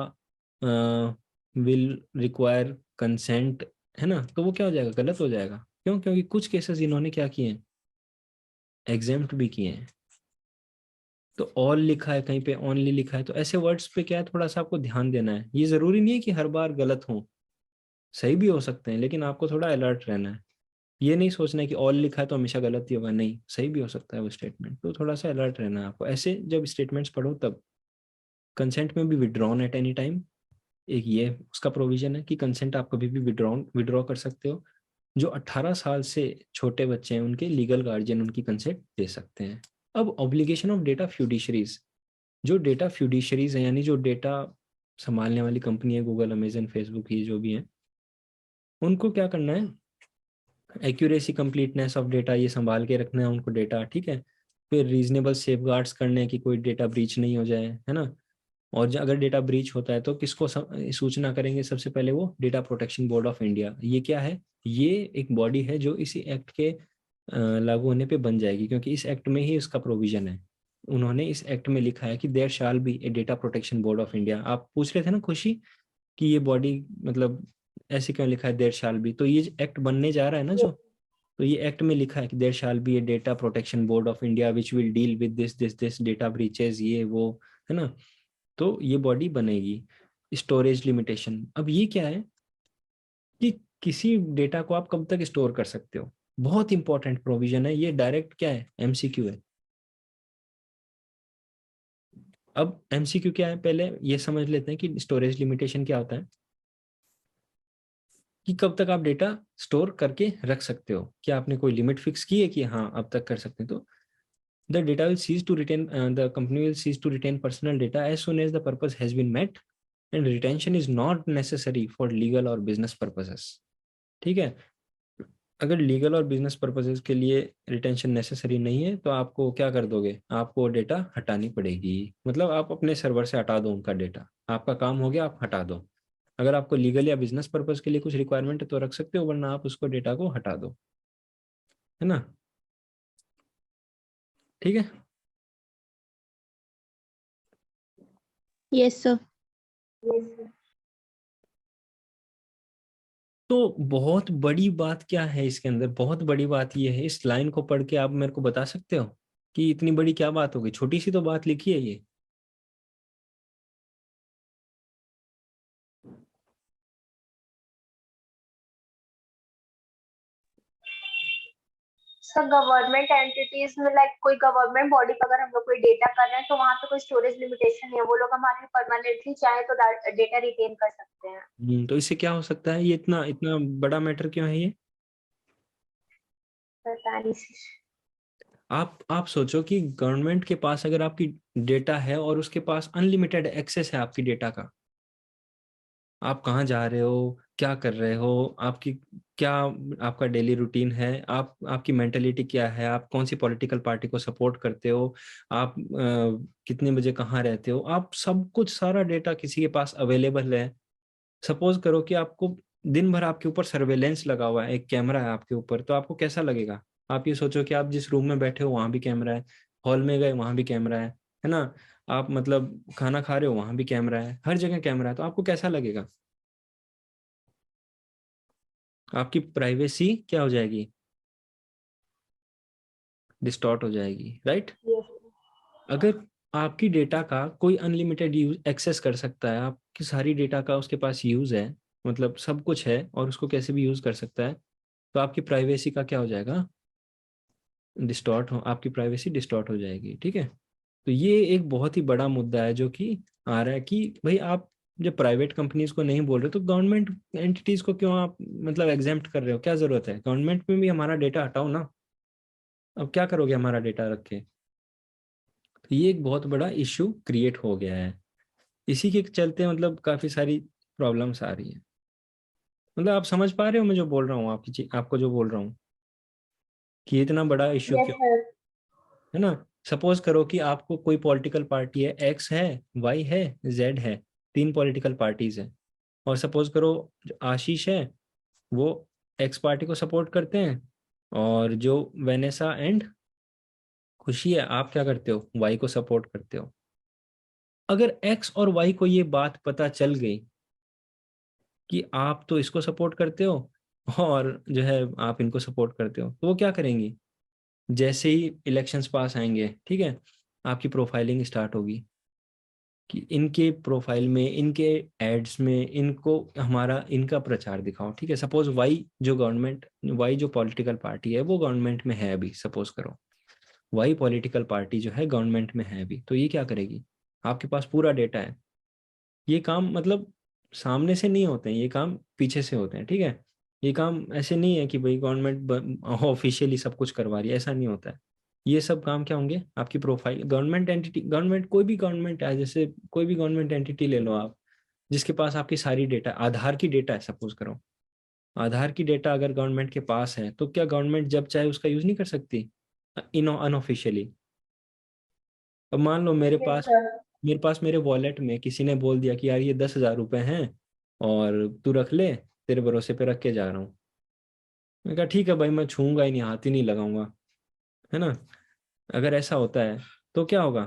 will require consent, है ना, तो वो क्या हो जाएगा, गलत हो जाएगा। क्यों? क्योंकि कुछ केसेस इन्होंने क्या किए हैं, एग्जेम्प्ट भी किए हैं। तो ऑल लिखा है, कहीं पे ओनली लिखा है, तो ऐसे वर्ड्स पे क्या है, थोड़ा सा आपको ध्यान देना है। ये जरूरी नहीं है कि हर बार गलत हो, सही भी हो सकते हैं, लेकिन आपको थोड़ा अलर्ट रहना है। ये नहीं सोचना है कि ऑल लिखा है तो हमेशा गलत ही होगा, नहीं, सही भी हो सकता है वो स्टेटमेंट। तो थोड़ा सा अलर्ट रहना है आपको ऐसे जब स्टेटमेंट्स पढ़ो तब। कंसेंट में भी विड्रॉन एट एनी टाइम, एक ये उसका प्रोविजन है कि कंसेंट आप कभी भी विड्रॉ कर सकते हो। जो 18 साल से छोटे बच्चे हैं उनके लीगल गार्जियन उनकी कंसेंट दे सकते हैं। अब ऑब्लिगेशन ऑफ डेटा फ्यूडिशरीज, जो डेटा फ्यूडिशरीज हैं यानी जो डेटा संभालने वाली कंपनी है, गूगल, अमेजन, फेसबुक, ये जो भी हैं, उनको क्या करना है, एक्यूरेसी, कंप्लीटनेस ऑफ डेटा, ये संभाल के रखना है उनको डेटा, ठीक है। फिर रीजनेबल सेफगार्ड्स करने हैं कि कोई डेटा ब्रीच नहीं हो जाए, है ना। और अगर डेटा ब्रीच होता है तो किसको सूचना करेंगे, सबसे पहले वो data protection board of India. ये क्या है, ये एक बॉडी है जो इसी एक्ट के लागू होने पे बन जाएगी, क्योंकि इस एक्ट में ही इसका प्रोविजन है। उन्होंने इस एक्ट में लिखा है कि there shall be a data protection board of India. आप पूछ रहे थे ना खुशी कि ये बॉडी मतलब ऐसे क्यों लिखा है देयर शाल बी, तो ये एक्ट बनने जा रहा है ना जो, तो ये एक्ट में लिखा है कि there shall be a data protection board of India which will deal with this this this data breaches, ये वो, है ना। तो ये बॉडी बनेगी। स्टोरेज लिमिटेशन, अब ये क्या है कि किसी डेटा को आप कब तक स्टोर कर सकते हो, बहुत इंपॉर्टेंट प्रोविजन है ये, डायरेक्ट क्या है, एमसीक्यू है। अब एमसीक्यू क्या है, पहले ये समझ लेते हैं कि स्टोरेज लिमिटेशन क्या होता है, कि कब तक आप डेटा स्टोर करके रख सकते हो। क्या आपने कोई लिमिट फिक्स की है कि हाँ अब तक कर सकते हैं, तो the data will cease to retain the company will cease to retain personal data as soon as the purpose has been met and retention is not necessary for legal or business purposes। ठीक है, अगर legal और business purposes के लिए retention necessary नहीं है तो आपको क्या कर दोगे, आपको डेटा हटानी पड़ेगी। मतलब आप अपने सर्वर से हटा दो उनका डेटा, आपका काम हो गया, आप हटा दो। अगर आपको लीगल या बिजनेस पर्पस के लिए कुछ रिक्वायरमेंट है तो रख सकते हो, वरना आप उसको डेटा को हटा दो, है ना। ठीक है, Yes, sir. Yes, sir. तो बहुत बड़ी बात क्या है इसके अंदर, बहुत बड़ी बात ये है, इस लाइन को पढ़ के आप मेरे को बता सकते हो कि इतनी बड़ी क्या बात होगी, छोटी सी तो बात लिखी है ये। सर गवर्नमेंट एंटिटीज में लाइक कोई गवर्नमेंट बॉडी का अगर हम लोग कोई डेटा कर रहे हैं तो वहां पे कोई स्टोरेज लिमिटेशन नहीं है, वो लोग हमारे परमानेंटली चाहे तो डेटा रिटेन कर सकते हैं। तो इससे क्या हो सकता है, ये इतना इतना बड़ा मैटर क्यों है ये। पता नहीं sir। आप सोचो कि गवर्नमेंट के पास अगर आपकी डेटा है और उसके पास अनलिमिटेड एक्सेस है आपकी डेटा का, आप कहाँ जा रहे हो, क्या कर रहे हो, आपकी क्या, आपका डेली रूटीन है, आपकी मेंटेलिटी क्या है, आप कौन सी पॉलिटिकल पार्टी को सपोर्ट करते हो, आप कितने बजे कहाँ रहते हो, आप सब कुछ, सारा डेटा किसी के पास अवेलेबल है। सपोज करो कि आपको दिन भर आपके ऊपर सर्वेलेंस लगा हुआ है, एक कैमरा है आपके ऊपर, तो आपको कैसा लगेगा। आप ये सोचो कि आप जिस रूम में बैठे हो वहां भी कैमरा है, हॉल में गए वहां भी कैमरा है ना, आप मतलब खाना खा रहे हो वहां भी कैमरा है, हर जगह कैमरा है, तो आपको कैसा लगेगा, आपकी प्राइवेसी क्या हो जाएगी, डिस्टॉर्ट हो जाएगी, राइट। Yes, अगर आपकी डेटा का कोई अनलिमिटेड यूज एक्सेस कर सकता है, आपकी सारी डेटा का उसके पास यूज है, मतलब सब कुछ है और उसको कैसे भी यूज कर सकता है, तो आपकी प्राइवेसी का क्या हो जाएगा, डिस्टॉर्ट हो, आपकी प्राइवेसी डिस्टॉर्ट हो जाएगी। ठीक है, तो ये एक बहुत ही बड़ा मुद्दा है जो कि आ रहा है कि भाई आप जब प्राइवेट कंपनीज को नहीं बोल रहे तो गवर्नमेंट एंटिटीज को क्यों आप मतलब एग्जेम्प्ट कर रहे हो, क्या जरूरत है, गवर्नमेंट में भी हमारा डेटा हटाओ ना। अब क्या करोगे हमारा डेटा रख के। तो ये एक बहुत बड़ा इश्यू क्रिएट हो गया है। इसी के चलते मतलब काफी सारी प्रॉब्लम्स आ रही है। मतलब आप समझ पा रहे हो मैं जो बोल रहा हूँ, आपको जो बोल रहा हूँ कि ये इतना बड़ा इश्यू यस क्यों सर। है ना। सपोज करो कि आपको कोई पॉलिटिकल पार्टी है, एक्स है, वाई है, जेड है, 3 पॉलिटिकल पार्टीज है। और सपोज करो जो आशीष है वो एक्स पार्टी को सपोर्ट करते हैं, और जो वेनेसा एंड खुशी है आप क्या करते हो, वाई को सपोर्ट करते हो। अगर एक्स और वाई को ये बात पता चल गई कि आप तो इसको सपोर्ट करते हो और जो है आप इनको सपोर्ट करते हो, तो वो क्या करेंगी, जैसे ही इलेक्शंस पास आएंगे, ठीक है, आपकी प्रोफाइलिंग स्टार्ट होगी कि इनके प्रोफाइल में, इनके एड्स में इनको हमारा इनका प्रचार दिखाओ। ठीक है, सपोज वाई जो पॉलिटिकल पार्टी है वो गवर्नमेंट में है अभी, सपोज करो वाई पॉलिटिकल पार्टी जो है गवर्नमेंट में है अभी, तो ये क्या करेगी, आपके पास पूरा डेटा है। ये काम मतलब सामने से नहीं होते हैं, ये काम पीछे से होते हैं। ठीक है, ये काम ऐसे नहीं है कि भाई गवर्नमेंट ऑफिशियली सब कुछ करवा रही है, ऐसा नहीं होता है। ये सब काम क्या होंगे, आपकी प्रोफाइल, गवर्नमेंट एंटिटी, गवर्नमेंट कोई भी गवर्नमेंट है, जैसे कोई भी गवर्नमेंट एंटिटी ले लो आप, जिसके पास आपकी सारी डेटा, आधार की डेटा है सपोज करो, आधार की डेटा अगर गवर्नमेंट के पास है तो क्या गवर्नमेंट जब चाहे उसका यूज नहीं कर सकती इन अनऑफिशियली। अब मान लो यस सर। मेरे पास मेरे वॉलेट में किसी ने बोल दिया कि यार ये 10,000 रुपए हैं और तू रख ले, तेरे भरोसे पे रख के जा रहा हूँ। मैं कहा ठीक है भाई, मैं छूंगा ही नहीं, हाथ ही नहीं लगाऊंगा, है ना। अगर ऐसा होता है तो क्या होगा,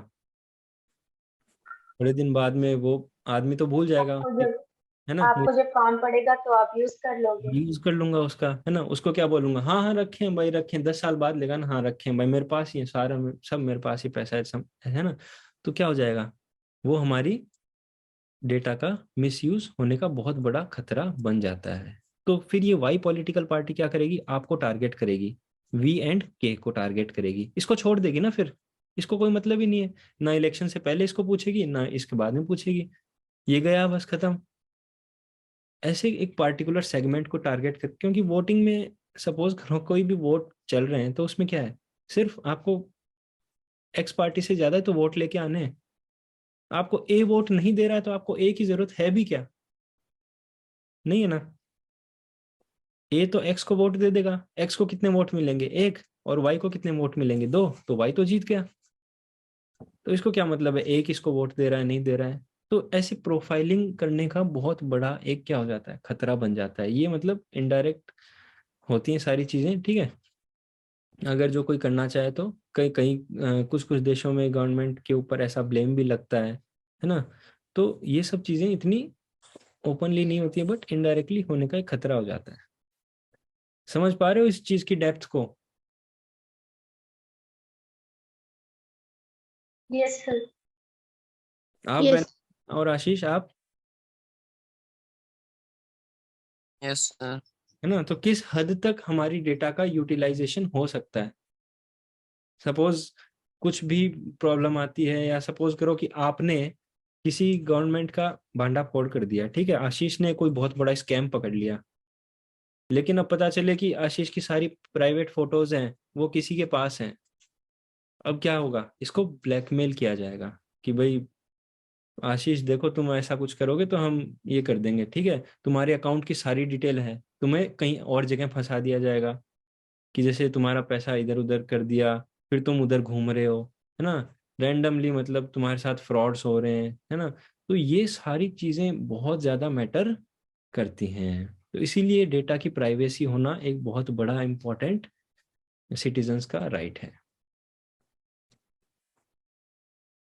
थोड़े दिन बाद में वो आदमी तो भूल जाएगा, आपको जब है ना। आपको जब काम पड़ेगा तो आप यूज कर लोगे। यूज कर लूंगा उसका, है ना। उसको क्या बोलूंगा, हाँ हाँ रखे हैं भाई, रखे हैं, 10 साल बाद लेगा ना, हाँ रखे हैं भाई, मेरे पास ही है सारा, सब मेरे पास ही पैसा है, सब है ना। तो क्या हो जाएगा, वो हमारी डेटा का मिसयूज होने का बहुत बड़ा खतरा बन जाता है। तो फिर ये वाई पॉलिटिकल पार्टी क्या करेगी, आपको टारगेट करेगी, वी एंड के को टारगेट करेगी, इसको छोड़ देगी ना फिर, इसको कोई मतलब ही नहीं है, ना इलेक्शन से पहले इसको पूछेगी ना इसके बाद में पूछेगी, ये गया बस खत्म। ऐसे एक पार्टिकुलर सेगमेंट को टारगेट कर, क्योंकि वोटिंग में सपोज करो कोई भी वोट चल रहे हैं तो उसमें क्या है, सिर्फ आपको एक्स पार्टी से ज्यादा तो वोट लेके आने हैं। आपको ए वोट नहीं दे रहा है तो आपको ए की जरूरत है भी क्या, नहीं है ना। ए तो एक्स को वोट दे देगा, एक्स को कितने वोट मिलेंगे, एक, और वाई को कितने वोट मिलेंगे, दो, तो वाई तो जीत गया। तो इसको क्या मतलब है, एक इसको वोट दे रहा है, नहीं दे रहा है। तो ऐसी प्रोफाइलिंग करने का बहुत बड़ा एक क्या हो जाता है, खतरा बन जाता है। ये मतलब इनडायरेक्ट होती हैं सारी चीजें, ठीक है। अगर जो कोई करना चाहे तो कई कई कुछ कुछ देशों में गवर्नमेंट के ऊपर ऐसा ब्लेम भी लगता है ना। तो ये सब चीजें इतनी ओपनली नहीं होती है, बट इनडायरेक्टली होने का एक खतरा हो जाता है। समझ पा रहे हो इस चीज की डेप्थ को। Yes sir. आप Yes. और आशीष आप, यस सर। है ना। तो किस हद तक हमारी डेटा का यूटिलाइजेशन हो सकता है, सपोज कुछ भी प्रॉब्लम आती है, या सपोज करो कि आपने किसी गवर्नमेंट का भांडाफोड़ कर दिया, ठीक है, आशीष ने कोई बहुत बड़ा स्कैम पकड़ लिया, लेकिन अब पता चले कि आशीष की सारी प्राइवेट फोटोज हैं वो किसी के पास हैं। अब क्या होगा, इसको ब्लैकमेल किया जाएगा कि भाई आशीष देखो तुम ऐसा कुछ करोगे तो हम ये कर देंगे, ठीक है, तुम्हारे अकाउंट की सारी डिटेल है, तुम्हें कहीं और जगह फंसा दिया जाएगा, कि जैसे तुम्हारा पैसा इधर उधर कर दिया, फिर तुम उधर घूम रहे हो, है ना, रैंडमली, मतलब तुम्हारे साथ फ्रॉड्स हो रहे हैं, है ना। तो ये सारी चीजें बहुत ज्यादा मैटर करती हैं। तो इसीलिए डेटा की प्राइवेसी होना एक बहुत बड़ा इम्पोर्टेंट सिटीजन्स का राइट है।